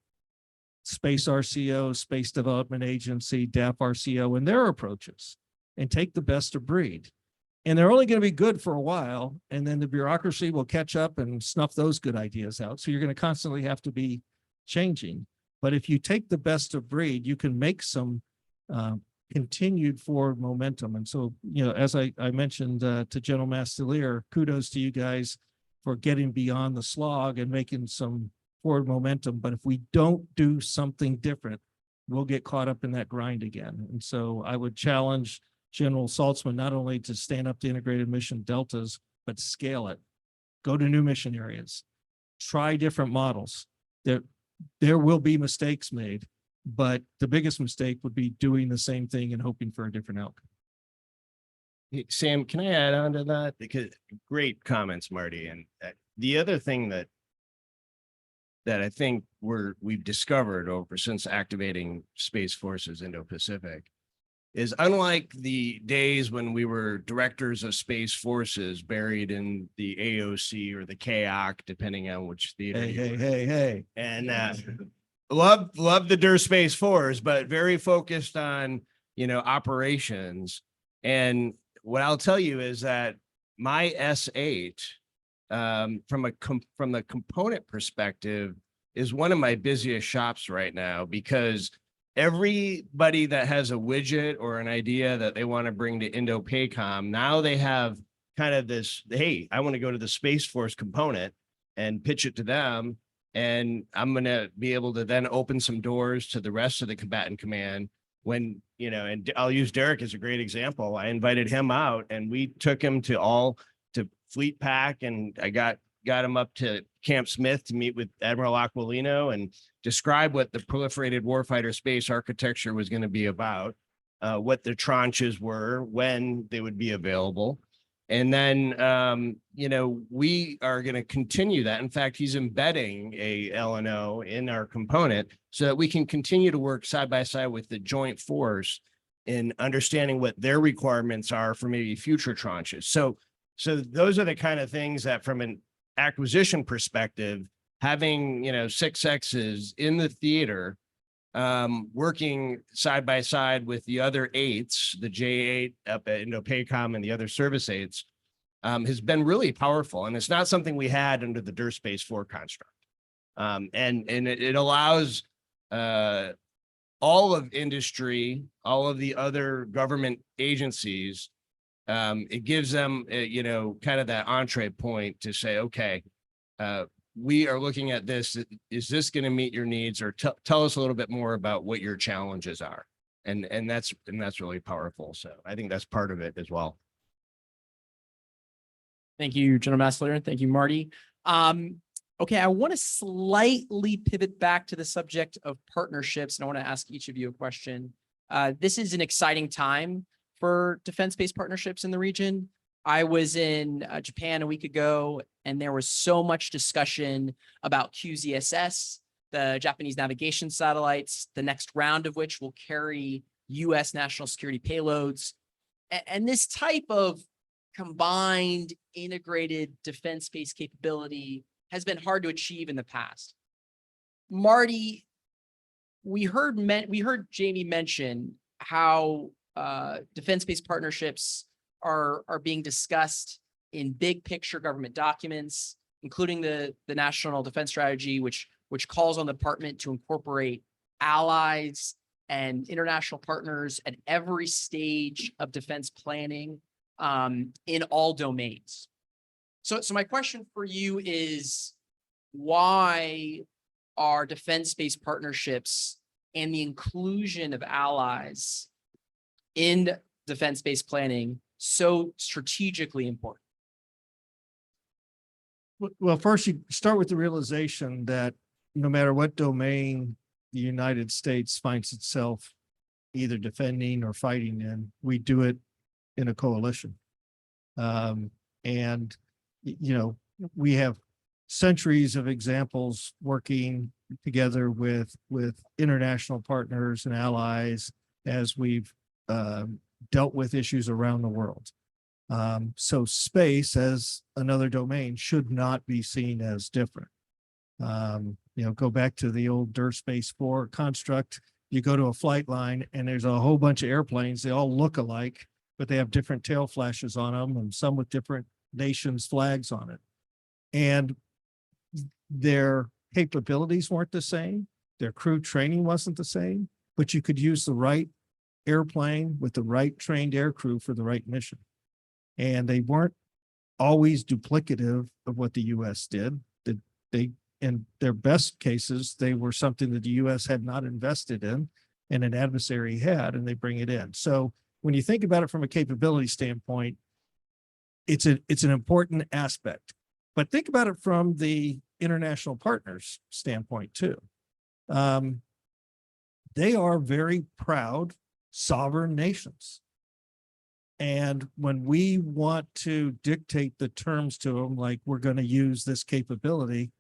Space RCO, Space Development Agency, DAP RCO, and their approaches, and take the best of breed. And they're only going to be good for a while, and then the bureaucracy will catch up and snuff those good ideas out. So you're going to constantly have to be changing. But if you take the best of breed, you can make some continued forward momentum. And so, as I mentioned to General Mastalir, kudos to you guys for getting beyond the slog and making some forward momentum. But if we don't do something different, we'll get caught up in that grind again. And so I would challenge General Saltzman not only to stand up to integrated mission deltas, but scale it. Go to new mission areas. Try different models. There will be mistakes made, but the biggest mistake would be doing the same thing and hoping for a different outcome.
Hey, Sam, can I add on to that? Because great comments, Marty. And the other thing that I think we've discovered over since activating Space Forces Indo-Pacific is, unlike the days when we were directors of Space Forces buried in the AOC or the KOC, depending on which theater.
Hey.
And love the Der Space Force, but very focused on, operations. And what I'll tell you is that my S8, from the component perspective, is one of my busiest shops right now, because everybody that has a widget or an idea that they want to bring to Indo-Pacom, now they have kind of this, hey, I want to go to the Space Force component and pitch it to them. And I'm going to be able to then open some doors to the rest of the combatant command when, and I'll use Derek as a great example. I invited him out and we took him to Fleet Pack, and I got him up to Camp Smith to meet with Admiral Aquilino and describe what the proliferated warfighter space architecture was going to be about, what the tranches were, when they would be available. And then, we are going to continue that. In fact, he's embedding a LNO in our component so that we can continue to work side by side with the joint force in understanding what their requirements are for maybe future tranches. So those are the kind of things that from an acquisition perspective, having, 6Xs in the theater, working side by side with the other 8s, the J8 up at Indo-Pacom and the other service 8s, has been really powerful. And it's not something we had under the DIR Space 4 construct. And it allows all of industry, all of the other government agencies, it gives them, kind of that entree point to say, okay, we are looking at this. Is this going to meet your needs, or tell us a little bit more about what your challenges are? And that's really powerful. So I think that's part of it as well.
Thank you, General Mastalir. Thank you, Marty. Okay, I want to slightly pivot back to the subject of partnerships, and I want to ask each of you a question. This is an exciting time for defense-based partnerships in the region. I was in Japan a week ago, and there was so much discussion about QZSS, the Japanese navigation satellites, the next round of which will carry U.S. national security payloads. And this type of combined integrated defense-based capability has been hard to achieve in the past. Marty, we heard Jamie mention how defense-based partnerships are being discussed in big picture government documents, including the National Defense Strategy, which calls on the department to incorporate allies and international partners at every stage of defense planning in all domains. So my question for you is, why are defense-based partnerships and the inclusion of allies in defense-based planning so strategically important?
Well, first you start with the realization that no matter what domain the United States finds itself either defending or fighting in, we do it in a coalition. And, we have centuries of examples working together with international partners and allies as we've dealt with issues around the world. So space as another domain should not be seen as different. Go back to the old DIR Space 4 construct. You go to a flight line and there's a whole bunch of airplanes. They all look alike, but they have different tail flashes on them and some with different nations' flags on it. And their capabilities weren't the same. Their crew training wasn't the same, but you could use the right airplane with the right trained air crew for the right mission. And they weren't always duplicative of what the U.S. did. They, in their best cases, they were something that the U.S. had not invested in and an adversary had, and they bring it in. So when you think about it from a capability standpoint, it's an important aspect. But think about it from the international partners standpoint too. They are very proud sovereign nations. And when we want to dictate the terms to them, like we're going to use this capability,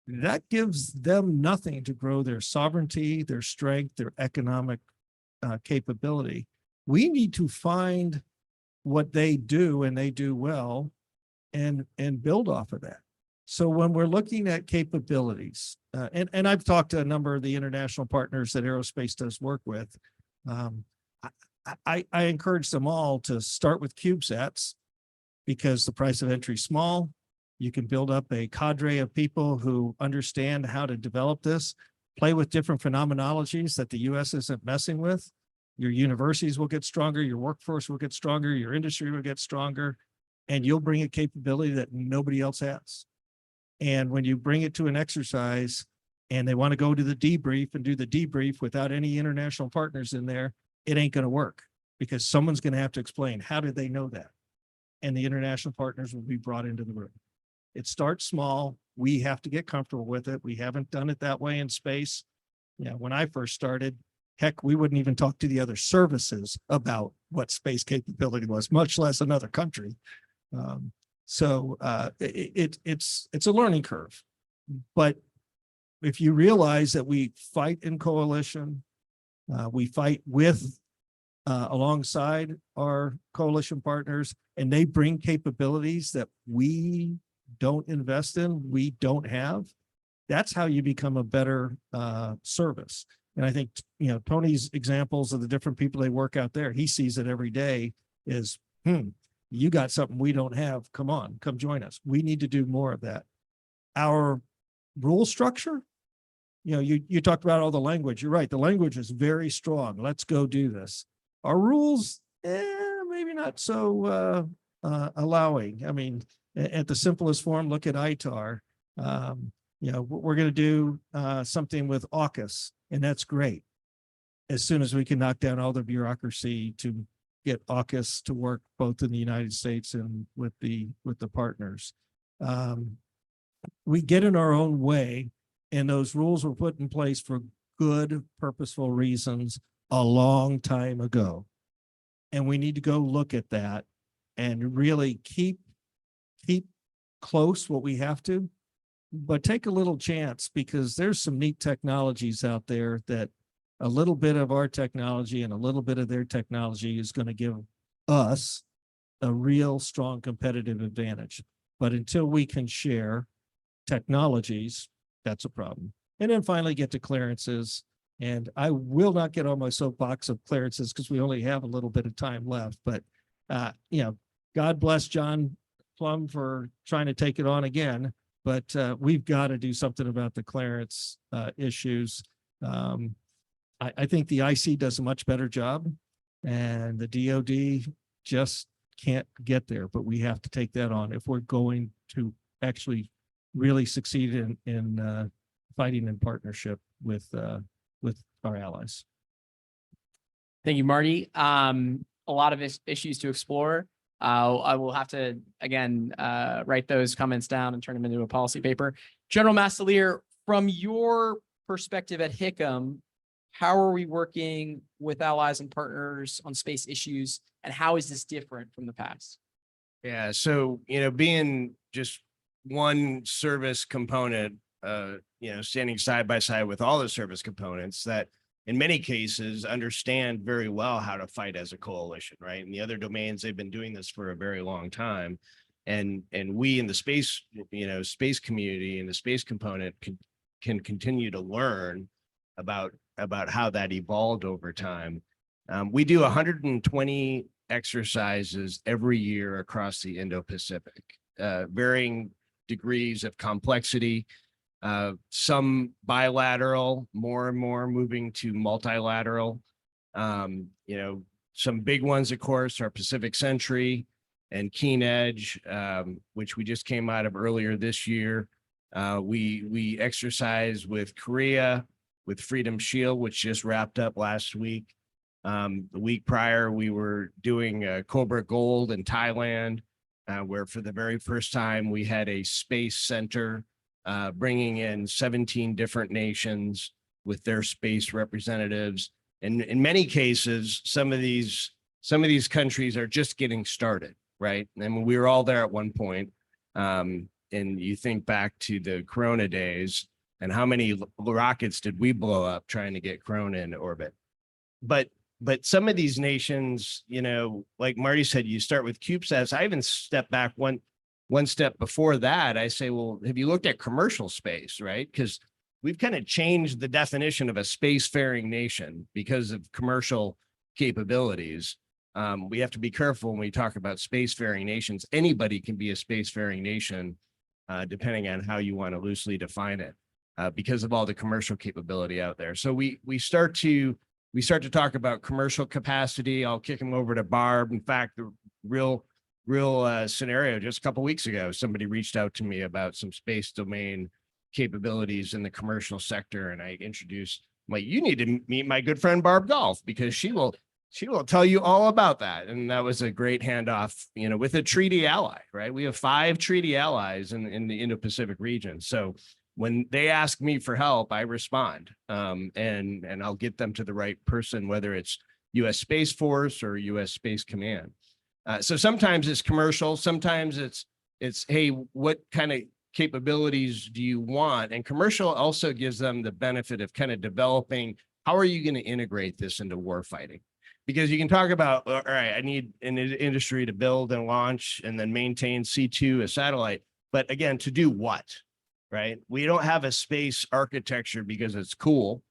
that gives them nothing to grow their sovereignty, their strength, their economic capability. We need to find what they do and they do well and build off of that. So when we're looking at capabilities, and I've talked to a number of the international partners that aerospace does work with, I encourage them all to start with CubeSats because the price of entry is small. You can build up a cadre of people who understand how to develop this, play with different phenomenologies that the U.S. isn't messing with. Your universities will get stronger, your workforce will get stronger, your industry will get stronger, and you'll bring a capability that nobody else has. And when you bring it to an exercise and they want to go to the debrief and do the debrief without any international partners in there, it ain't going to work because someone's going to have to explain, how did they know that? And the international partners will be brought into the room. It starts small. We have to get comfortable with it. We haven't done it that way in space. When I first started, heck, we wouldn't even talk to the other services about what space capability was, much less another country. It's a learning curve. But if you realize that we fight in coalition, we fight with alongside our coalition partners, and they bring capabilities that we don't invest in, we don't have. That's how you become a better service. And I think, you know, Tony's examples of the different people they work out there, he sees it every day is, you got something we don't have. Come on, come join us. We need to do more of that. Our rule structure, you know, you talked about all the language. You're right. The language is very strong. Let's go do this. Our rules, maybe not so allowing. I mean, at the simplest form, look at ITAR. You know, we're going to do something with AUKUS, and that's great. As soon as we can knock down all the bureaucracy to get AUKUS to work both in the United States and with the partners. We get in our own way, and those rules were put in place for good, purposeful reasons a long time ago. And we need to go look at that and really keep close what we have to, but take a little chance, because there's some neat technologies out there that a little bit of our technology and a little bit of their technology is going to give us a real strong competitive advantage. But until we can share technologies, that's a problem. And then finally get to clearances. And I will not get on my soapbox of clearances because we only have a little bit of time left. But, you know, God bless John Plum for trying to take it on again. But we've got to do something about the clearance issues. I think the IC does a much better job, and the DoD just can't get there. But we have to take that on if we're going to actually really succeed in fighting in partnership with our allies.
Thank you, Marty. A lot of issues to explore. I will have to, again, write those comments down and turn them into a policy paper. General Mastalir, from your perspective at HICM, how are we working with allies and partners on space issues, and how is this different from the past?
Yeah, so, you know, being just one service component, you know, standing side by side with all the service components that in many cases understand very well how to fight as a coalition, right? In the other domains, they've been doing this for a very long time. And we in the space, you know, space community and the space component can continue to learn about how that evolved over time. We do 120 exercises every year across the Indo-Pacific, varying degrees of complexity, some bilateral, more and more moving to multilateral. You know, some big ones, of course, are Pacific Sentry and Keen Edge, which we just came out of earlier this year. We exercise with Korea, with Freedom Shield, which just wrapped up last week. The week prior, we were doing Cobra Gold in Thailand, where for the very first time we had a space center bringing in 17 different nations with their space representatives. And in many cases, some of these countries are just getting started, right? And we were all there at one point. And you think back to the Corona days, and how many rockets did we blow up trying to get Corona into orbit? But some of these nations, you know, like Marty said, you start with CubeSats. I even step back one step before that. I say, well, have you looked at commercial space, right? Because we've kind of changed the definition of a spacefaring nation because of commercial capabilities. We have to be careful when we talk about spacefaring nations. Anybody can be a spacefaring nation, depending on how you want to loosely define it, because of all the commercial capability out there. So we start to talk about commercial capacity. I'll kick them over to Barb. In fact, the real scenario, just a couple of weeks ago, somebody reached out to me about some space domain capabilities in the commercial sector, and I introduced, like, you need to meet my good friend Barb Golf, because she will tell you all about that. And that was a great handoff, you know, with a treaty ally, right? We have 5 treaty allies in the Indo-Pacific region. So when they ask me for help, I respond, and I'll get them to the right person, whether it's U.S. Space Force or U.S. Space Command. So sometimes it's commercial, sometimes it's, hey, what kind of capabilities do you want? And commercial also gives them the benefit of kind of developing, how are you going to integrate this into war fighting? Because you can talk about, all right, I need an industry to build and launch and then maintain C2, a satellite. But again, to do what, right? We don't have a space architecture because it's cool,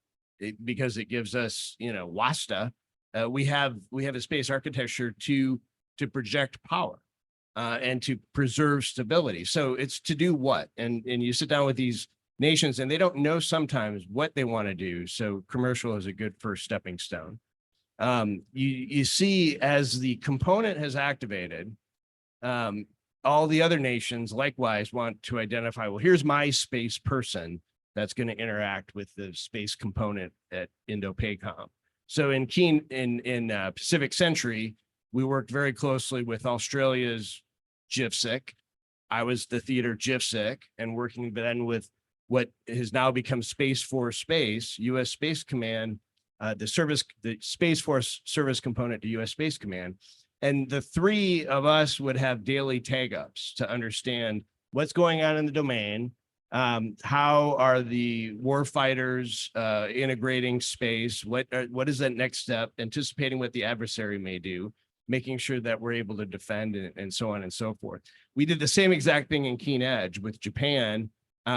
because it gives us, WASTA. We have a space architecture to project power and to preserve stability. So it's to do what? And you sit down with these nations and they don't know sometimes what they want to do. So commercial is a good first stepping stone. You see, as the component has activated, all the other nations likewise want to identify, well, here's my space person that's going to interact with the space component at Indo-Pacom. So in Pacific Century, we worked very closely with Australia's GIFSIC. I was the theater GIFSIC, and working then with what has now become Space Force Space, U.S. Space Command, the Space Force service component to U.S. Space Command. And the three of us would have daily tag ups to understand what's going on in the domain. How are the war fighters integrating space? What is that next step? Anticipating what the adversary may do, making sure that we're able to defend and so on and so forth. We did the same exact thing in Keen Edge with Japan.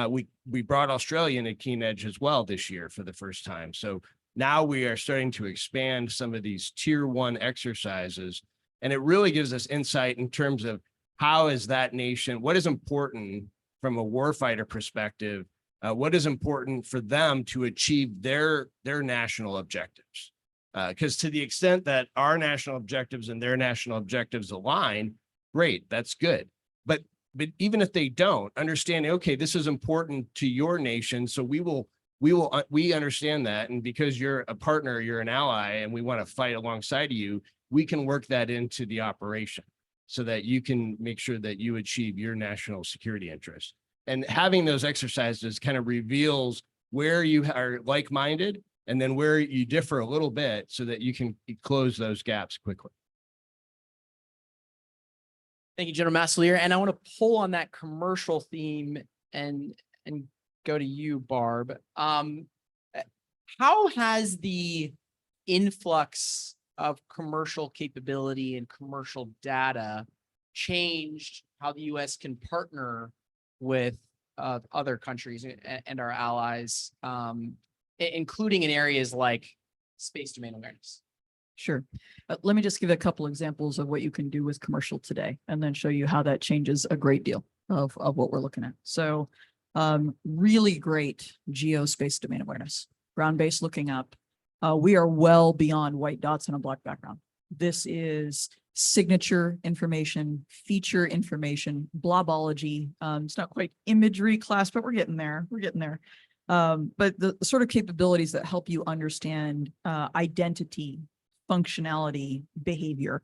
We brought Australia into Keen Edge as well this year for the first time. So now we are starting to expand some of these tier 1 exercises, and it really gives us insight in terms of how is that nation, what is important from a warfighter perspective, what is important for them to achieve their national objectives. Because to the extent that our national objectives and their national objectives align, great, that's good. But even if they don't, understanding, okay, this is important to your nation, so we understand that, and because you're a partner, you're an ally, and we want to fight alongside you, we can work that into the operation so that you can make sure that you achieve your national security interests. And having those exercises kind of reveals where you are like-minded and then where you differ a little bit so that you can close those gaps quickly.
Thank you, General Mastalir. And I want to pull on that commercial theme and go to you, Barb. How has the influx of commercial capability and commercial data changed how the U.S. can partner with other countries and our allies, including in areas like space domain awareness?
Sure. Let me just give a couple examples of what you can do with commercial today, and then show you how that changes a great deal of what we're looking at. So really great geospace domain awareness, ground-based looking up. We are well beyond white dots on a black background. This is signature information, feature information, blobology. It's not quite imagery class, but we're getting there. We're getting there. But the sort of capabilities that help you understand identity, functionality, behavior.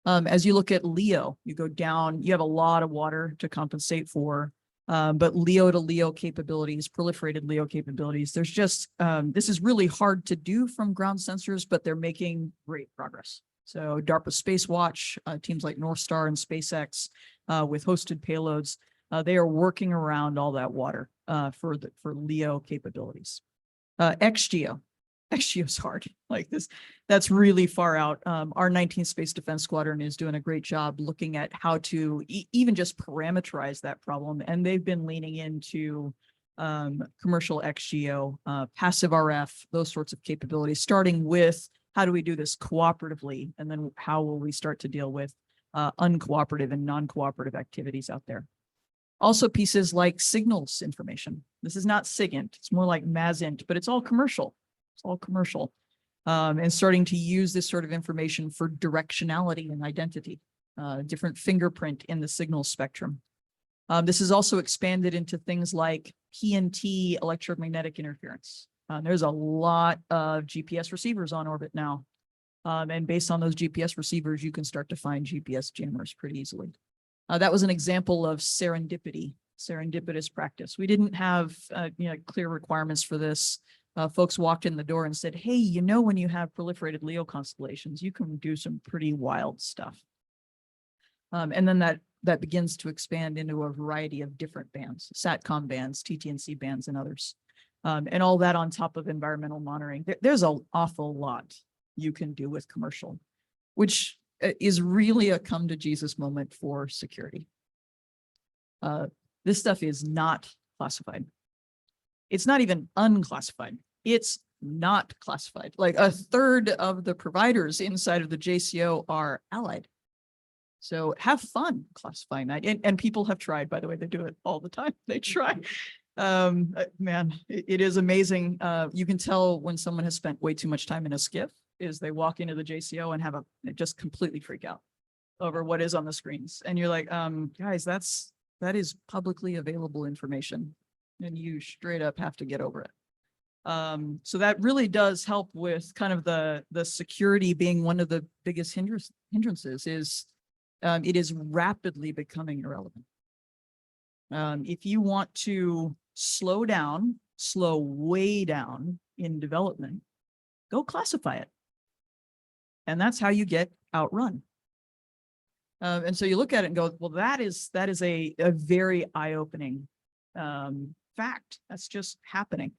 As you look at LEO, you go down, you have a lot of water to compensate for, but LEO to LEO capabilities, proliferated LEO capabilities, there's just, this is really hard to do from ground sensors, but they're making great progress. So DARPA Space Watch, teams like North Star and SpaceX with hosted payloads, they are working around all that water for LEO capabilities. XGEO is hard like this. That's really far out. Our 19th Space Defense Squadron is doing a great job looking at how to even just parameterize that problem. And they've been leaning into commercial XGEO, passive RF, those sorts of capabilities, starting with how do we do this cooperatively? And then how will we start to deal with uncooperative and non-cooperative activities out there? Also pieces like signals information. This is not SIGINT, it's more like MASINT, but it's all commercial. It's all commercial. And starting to use this sort of information for directionality and identity, different fingerprint in the signal spectrum. This is also expanded into things like PNT electromagnetic interference. There's a lot of GPS receivers on orbit now. And based on those GPS receivers, you can start to find GPS jammers pretty easily. That was an example of serendipitous practice. We didn't have clear requirements for this. Folks walked in the door and said, hey, when you have proliferated LEO constellations, you can do some pretty wild stuff. And then that begins to expand into a variety of different bands, SATCOM bands, TT&C bands, and others. And all that on top of environmental monitoring. There's an awful lot you can do with commercial, which is really a come to Jesus moment for security. This stuff is not classified. It's not even unclassified. It's not classified. Like a third of the providers inside of the JCO are allied. So have fun classifying that. And people have tried, by the way, they do it all the time. They try. Man, it is amazing. You can tell when someone has spent way too much time in a skiff is they walk into the JCO and just completely freak out over what is on the screens. And you're like, guys, that is publicly available information and you straight up have to get over it. So that really does help with kind of the security being one of the biggest hindrances is it is rapidly becoming irrelevant. If you want to slow way down in development, go classify it. And that's how you get outrun. And so you look at it and go, well, that is a very eye-opening fact. That's just happening.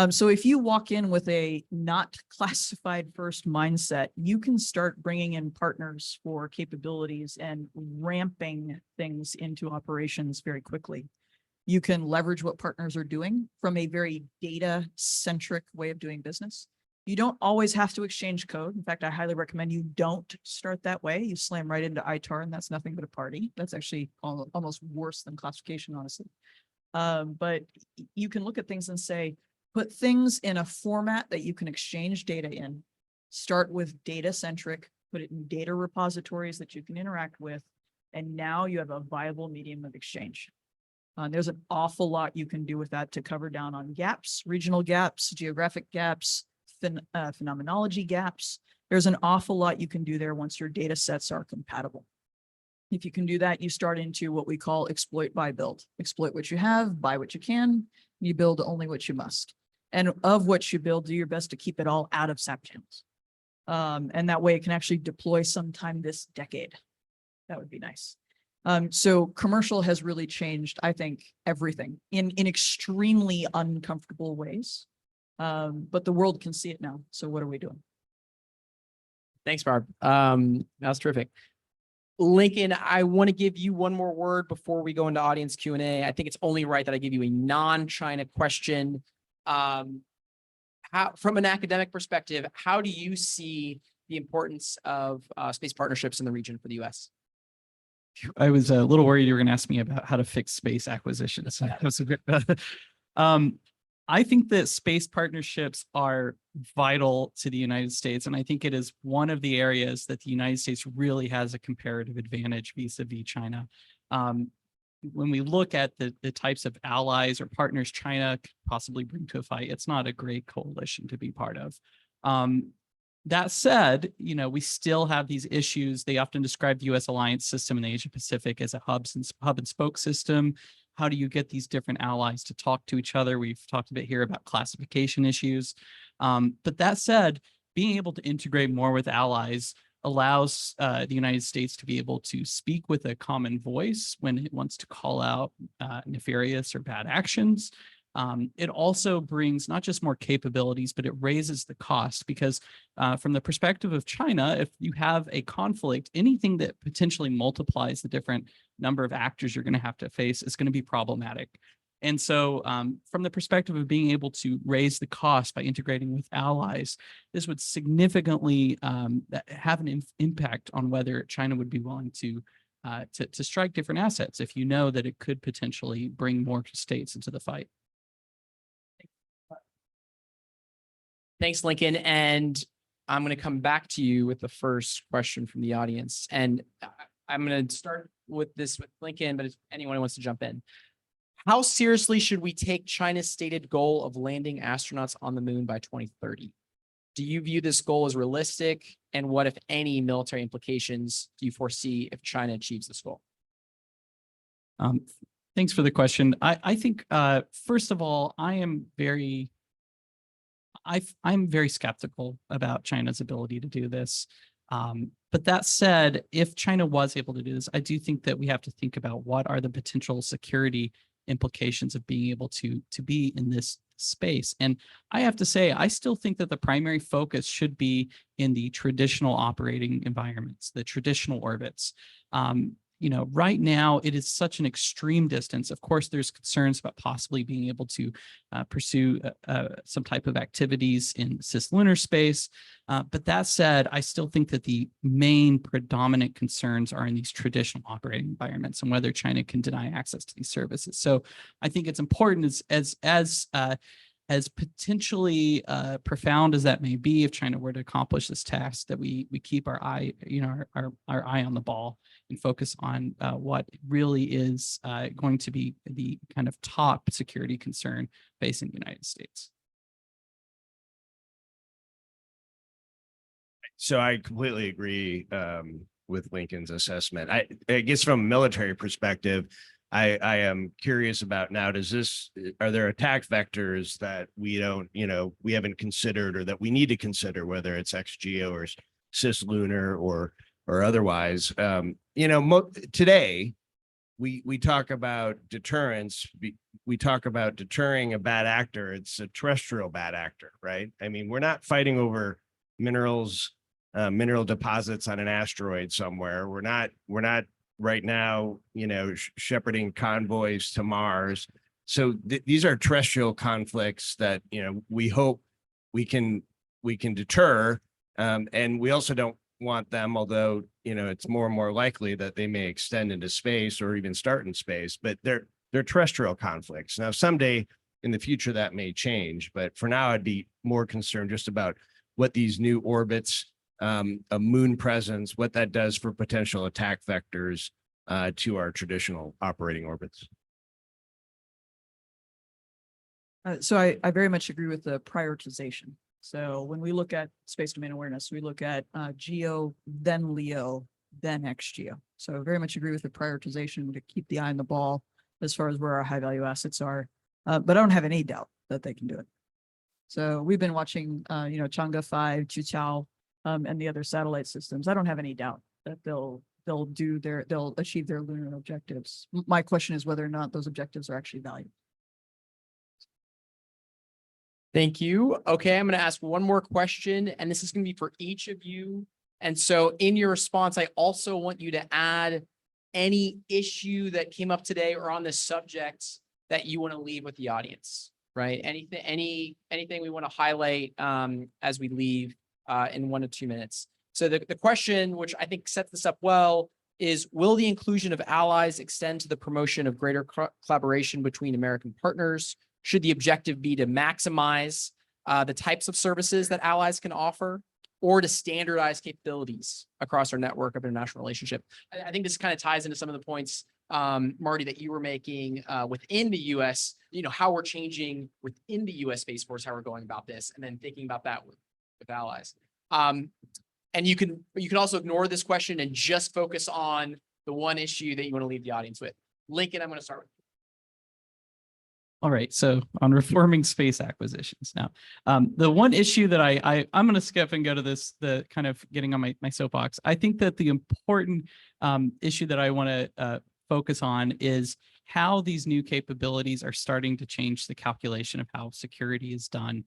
So if you walk in with a not classified first mindset, you can start bringing in partners for capabilities and ramping things into operations very quickly. You can leverage what partners are doing from a very data-centric way of doing business. You don't always have to exchange code. In fact, I highly recommend you don't start that way. You slam right into ITAR and that's nothing but a party. That's actually almost worse than classification, honestly. But you can look at things and say, put things in a format that you can exchange data in. Start with data-centric, put it in data repositories that you can interact with, and now you have a viable medium of exchange. There's an awful lot you can do with that to cover down on gaps, regional gaps, geographic gaps, phenomenology gaps. There's an awful lot you can do there once your data sets are compatible. If you can do that, you start into what we call exploit, buy, build. Exploit what you have, buy what you can, you build only what you must. And of what you build, do your best to keep it all out of SAP channels. And that way it can actually deploy sometime this decade. That would be nice. So commercial has really changed, I think, everything in extremely uncomfortable ways. But the world can see it now. So what are we doing?
Thanks, Barb. That was terrific. Lincoln, I want to give you one more word before we go into audience Q&A. I think it's only right that I give you a non-China question. From an academic perspective, how do you see the importance of space partnerships in the region for the U.S.?
I was a little worried you were going to ask me about how to fix space acquisitions. That was a good, I think that space partnerships are vital to the United States. And I think it is one of the areas that the United States really has a comparative advantage vis-a-vis China. When we look at the types of allies or partners China could possibly bring to a fight, it's not a great coalition to be part of. That said, we still have these issues. They often describe the U.S. alliance system in the Asia-Pacific as a hub and spoke system. How do you get these different allies to talk to each other? We've talked a bit here about classification issues. But that said, being able to integrate more with allies allows the United States to be able to speak with a common voice when it wants to call out nefarious or bad actions. It also brings not just more capabilities, but it raises the cost because from the perspective of China, if you have a conflict, anything that potentially multiplies the different number of actors you're going to have to face is going to be problematic. And so from the perspective of being able to raise the cost by integrating with allies, this would significantly have an impact on whether China would be willing to strike different assets if you know that it could potentially bring more states into the fight.
Thanks, Lincoln. And I'm going to come back to you with the first question from the audience. And I'm going to start with this with Lincoln, but if anyone wants to jump in. How seriously should we take China's stated goal of landing astronauts on the moon by 2030? Do you view this goal as realistic? And what, if any, military implications do you foresee if China achieves this goal?
Thanks for the question. I think, first of all, I'm very skeptical about China's ability to do this. But that said, if China was able to do this, I do think that we have to think about what are the potential security implications of being able to be in this space. And I have to say, I still think that the primary focus should be in the traditional operating environments, the traditional orbits. Right now it is such an extreme distance. Of course, there's concerns about possibly being able to pursue some type of activities in cislunar space. But that said, I still think that the main predominant concerns are in these traditional operating environments and whether China can deny access to these services. So I think it's important as potentially profound as that may be, if China were to accomplish this task, that we keep our eye, our eye on the ball and focus on what really is going to be the kind of top security concern facing the United States.
So I completely agree with Lincoln's assessment. I guess from a military perspective, I am curious about now, are there attack vectors that we don't, we haven't considered or that we need to consider, whether it's ex-geo or cislunar or otherwise? Today we talk about deterrence. We talk about deterring a bad actor. It's a terrestrial bad actor, right? I mean, we're not fighting over mineral deposits on an asteroid somewhere. We're not right now, shepherding convoys to Mars. So these are terrestrial conflicts that, we hope we can deter. And we also don't want them, although, it's more and more likely that they may extend into space or even start in space, but they're terrestrial conflicts. Now, someday in the future that may change, but for now I'd be more concerned just about what these new orbits, a moon presence, what that does for potential attack vectors to our traditional operating orbits.
So I very much agree with the prioritization. So when we look at space domain awareness, we look at geo, then LEO, then ex-geo. So I very much agree with the prioritization to keep the eye on the ball as far as where our high value assets are. But I don't have any doubt that they can do it. So we've been watching, Chang'e 5, Chuqiao, and the other satellite systems. I don't have any doubt that they'll achieve their lunar objectives. My question is whether or not those objectives are actually valued.
Thank you. Okay, I'm going to ask one more question, and this is going to be for each of you. And so in your response, I also want you to add any issue that came up today or on this subject that you want to leave with the audience, right? Anything we want to highlight as we leave in 1 to 2 minutes. So the question, which I think sets this up well, is will the inclusion of allies extend to the promotion of greater collaboration between American partners? Should the objective be to maximize the types of services that allies can offer, or to standardize capabilities across our network of international relationship? I think this kind of ties into some of the points, Marty, that you were making within the U.S., how we're changing within the U.S. Space Force, how we're going about this, and then thinking about that with allies. And you can also ignore this question and just focus on the one issue that you want to leave the audience with. Lincoln, I'm going to start with you.
All right, so on reforming space acquisitions now, the one issue that I'm going to skip and go to the kind of getting on my soapbox. I think that the important issue that I want to focus on is how these new capabilities are starting to change the calculation of how security is done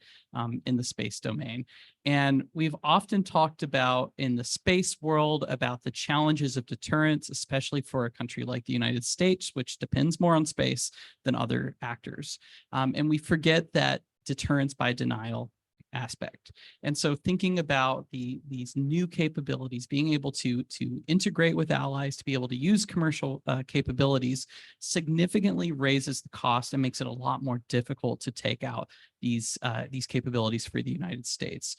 in the space domain. And we've often talked about in the space world about the challenges of deterrence, especially for a country like the United States, which depends more on space than other actors. And we forget that deterrence by denial aspect. And so thinking about these new capabilities, being able to integrate with allies, to be able to use commercial capabilities, significantly raises the cost and makes it a lot more difficult to take out these capabilities for the United States.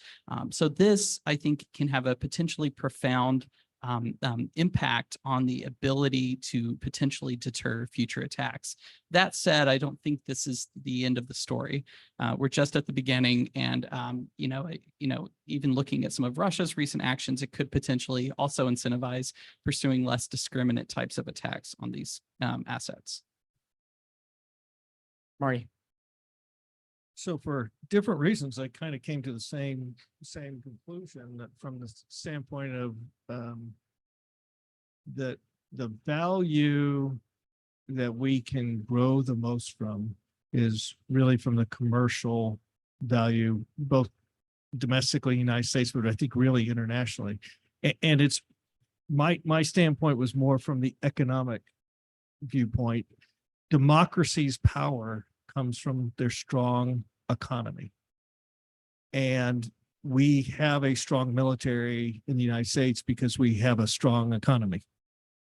So this, I think, can have a potentially profound impact on the ability to potentially deter future attacks. That said, I don't think this is the end of the story. We're just at the beginning, and even looking at some of Russia's recent actions, it could potentially also incentivize pursuing less discriminate types of attacks on these assets.
Marty.
So for different reasons, I kind of came to the same conclusion that from the standpoint of that the value that we can grow the most from is really from the commercial value, both domestically, United States, but I think really internationally. And it's my standpoint was more from the economic viewpoint. Democracy's power comes from their strong economy. And we have a strong military in the United States because we have a strong economy.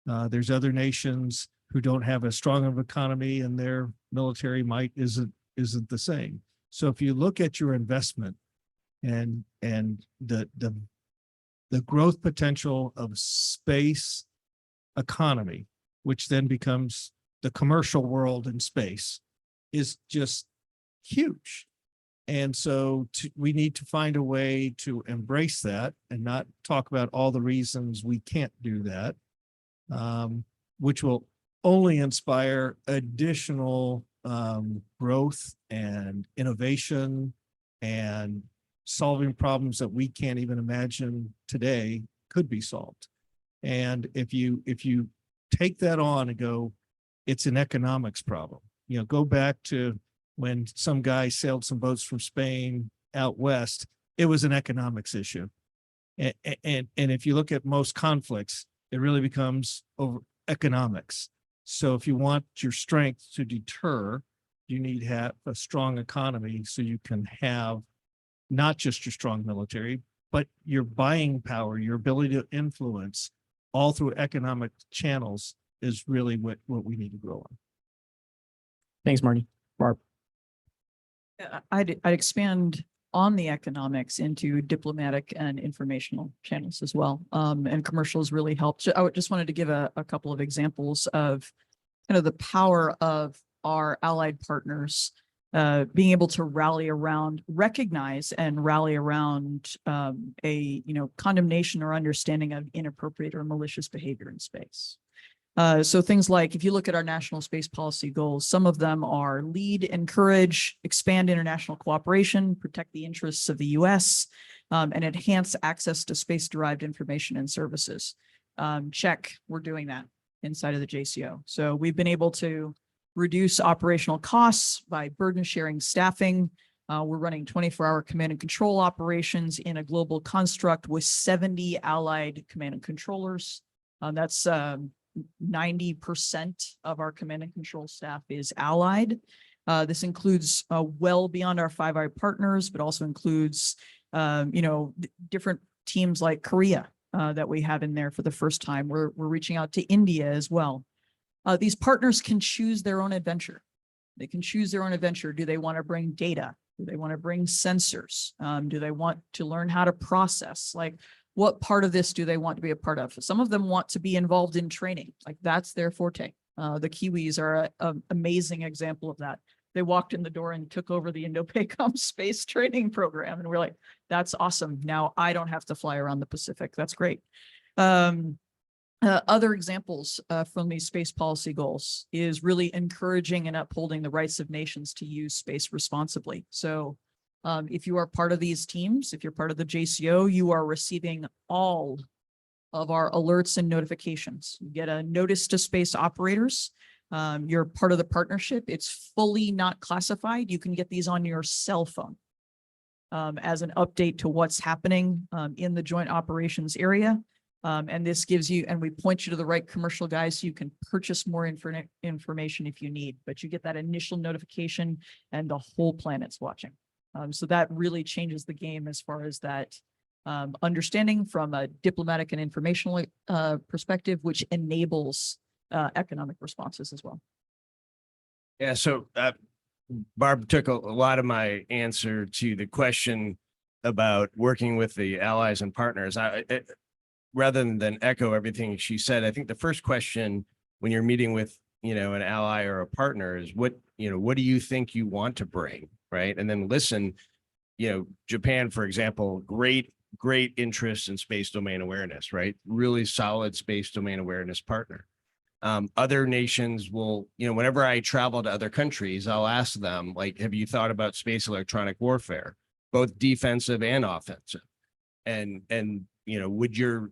There's other nations who don't have as strong of economy and their military might isn't the same. So if you look at your investment and the growth potential of space economy, which then becomes the commercial world in space, is just huge. And so we need to find a way to embrace that and not talk about all the reasons we can't do that, which will only inspire additional growth and innovation and solving problems that we can't even imagine today could be solved. And if you take that on and go, it's an economics problem. You know, go back to when some guy sailed some boats from Spain out west, it was an economics issue. And if you look at most conflicts, it really becomes over economics. So if you want your strength to deter, you need to have a strong economy so you can have not just your strong military, but your buying power, your ability to influence all through economic channels is really what we need to grow on.
Thanks, Marty. Barb.
I'd expand on the economics into diplomatic and informational channels as well. And commercials really helped. I just wanted to give a couple of examples of kind of the power of our allied partners being able to rally around, recognize and rally around a condemnation or understanding of inappropriate or malicious behavior in space. So things like, if you look at our national space policy goals, some of them are lead, encourage, expand international cooperation, protect the interests of the US, and enhance access to space-derived information and services. Check, we're doing that inside of the JCO. So we've been able to reduce operational costs by burden sharing staffing. We're running 24-hour command and control operations in a global construct with 70 allied command and controllers. That's 90% of our command and control staff is allied. This includes well beyond our Five Eye partners, but also includes, different teams like Korea that we have in there for the first time. We're reaching out to India as well. These partners can choose their own adventure. They can choose their own adventure. Do they want to bring data? Do they want to bring sensors? Do they want to learn how to process? Like, what part of this do they want to be a part of? Some of them want to be involved in training. Like, that's their forte. The Kiwis are an amazing example of that. They walked in the door and took over the Indo-Pacom space training program. And we're like, that's awesome. Now I don't have to fly around the Pacific. That's great. Other examples from these space policy goals is really encouraging and upholding the rights of nations to use space responsibly. So if you are part of these teams, if you're part of the JCO, you are receiving all of our alerts and notifications. You get a notice to space operators. You're part of the partnership. It's fully not classified. You can get these on your cell phone as an update to what's happening in the joint operations area. And this gives you, and we point you to the right commercial guys so you can purchase more information if you need, but you get that initial notification and the whole planet's watching. So that really changes the game as far as that understanding from a diplomatic and informational perspective, which enables economic responses as well.
Yeah, so Barb took a lot of my answer to the question about working with the allies and partners. Rather than echo everything she said, I think the first question when you're meeting with, an ally or a partner is what do you think you want to bring, right? And then listen, Japan, for example, great interest in space domain awareness, right? Really solid space domain awareness partner. Other nations will, whenever I travel to other countries, I'll ask them, like, have you thought about space electronic warfare, both defensive and offensive? And would your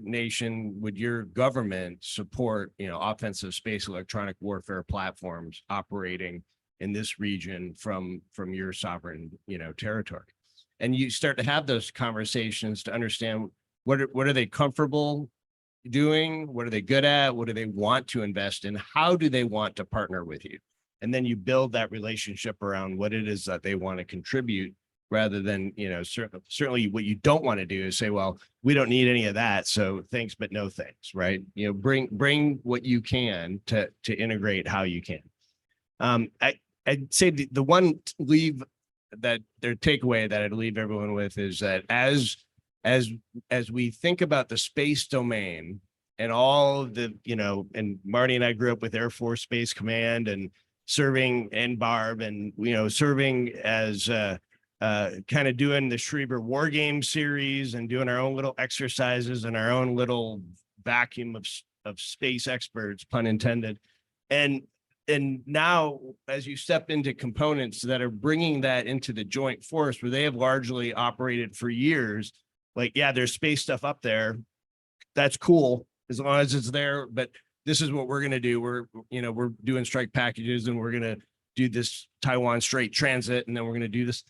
nation, would your government support, offensive space electronic warfare platforms operating in this region from your sovereign, territory? And you start to have those conversations to understand what are they comfortable doing? What are they good at? What do they want to invest in? How do they want to partner with you? And then you build that relationship around what it is that they want to contribute, rather than, certainly what you don't want to do is say, well, we don't need any of that, so thanks, but no thanks, right? Bring what you can to integrate how you can. I'd say the one takeaway that I'd leave everyone with is that as we think about the space domain and all of the, and Marty and I grew up with Air Force Space Command and serving NBARB and, serving as kind of doing the Schreiber War Game series and doing our own little exercises and our own little vacuum of space experts, pun intended. And now, as you step into components that are bringing that into the joint force, where they have largely operated for years, like, yeah, there's space stuff up there. That's cool as long as it's there. But this is what we're going to do. We're doing strike packages, and we're going to do this Taiwan Strait transit. And then we're going to do this,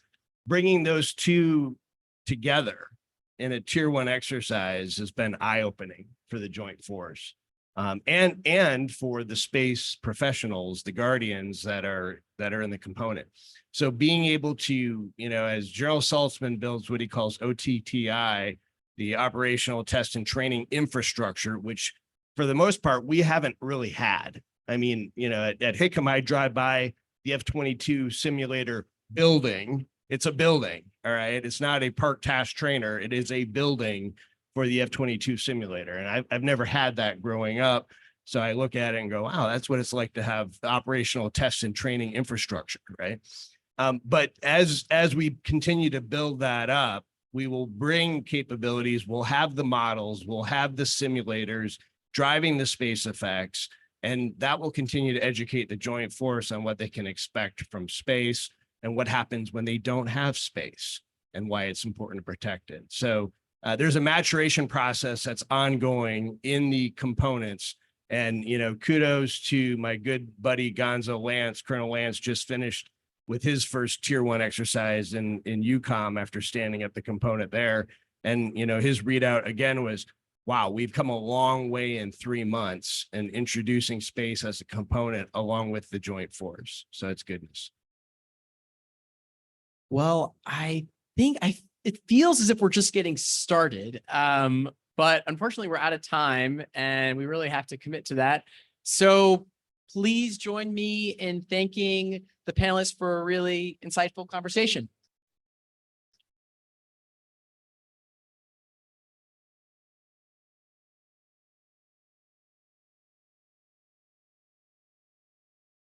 bringing those two together in a tier 1 exercise has been eye-opening for the joint force. And for the space professionals, the guardians that are in the component. So being able to, as General Saltzman builds what he calls OTTI, the operational test and training infrastructure, which for the most part, we haven't really had. I mean, at Hickam, I drive by the F-22 simulator building. It's a building, all right? It's not a park task trainer. It is a building for the F-22 simulator. And I've never had that growing up. So I look at it and go, wow, that's what it's like to have operational test and training infrastructure, right? But as we continue to build that up, we will bring capabilities, we'll have the models, we'll have the simulators driving the space effects, and that will continue to educate the joint force on what they can expect from space and what happens when they don't have space and why it's important to protect it. So there's a maturation process that's ongoing in the components. And, kudos to my good buddy Gonzo Lance. Colonel Lance just finished with his first tier 1 exercise in UCOM after standing at the component there. And, his readout again was, wow, we've come a long way in 3 months and introducing space as a component along with the joint force. So it's goodness.
Well, I think it feels as if we're just getting started. But unfortunately, we're out of time and we really have to commit to that. So please join me in thanking the panelists for a really insightful conversation.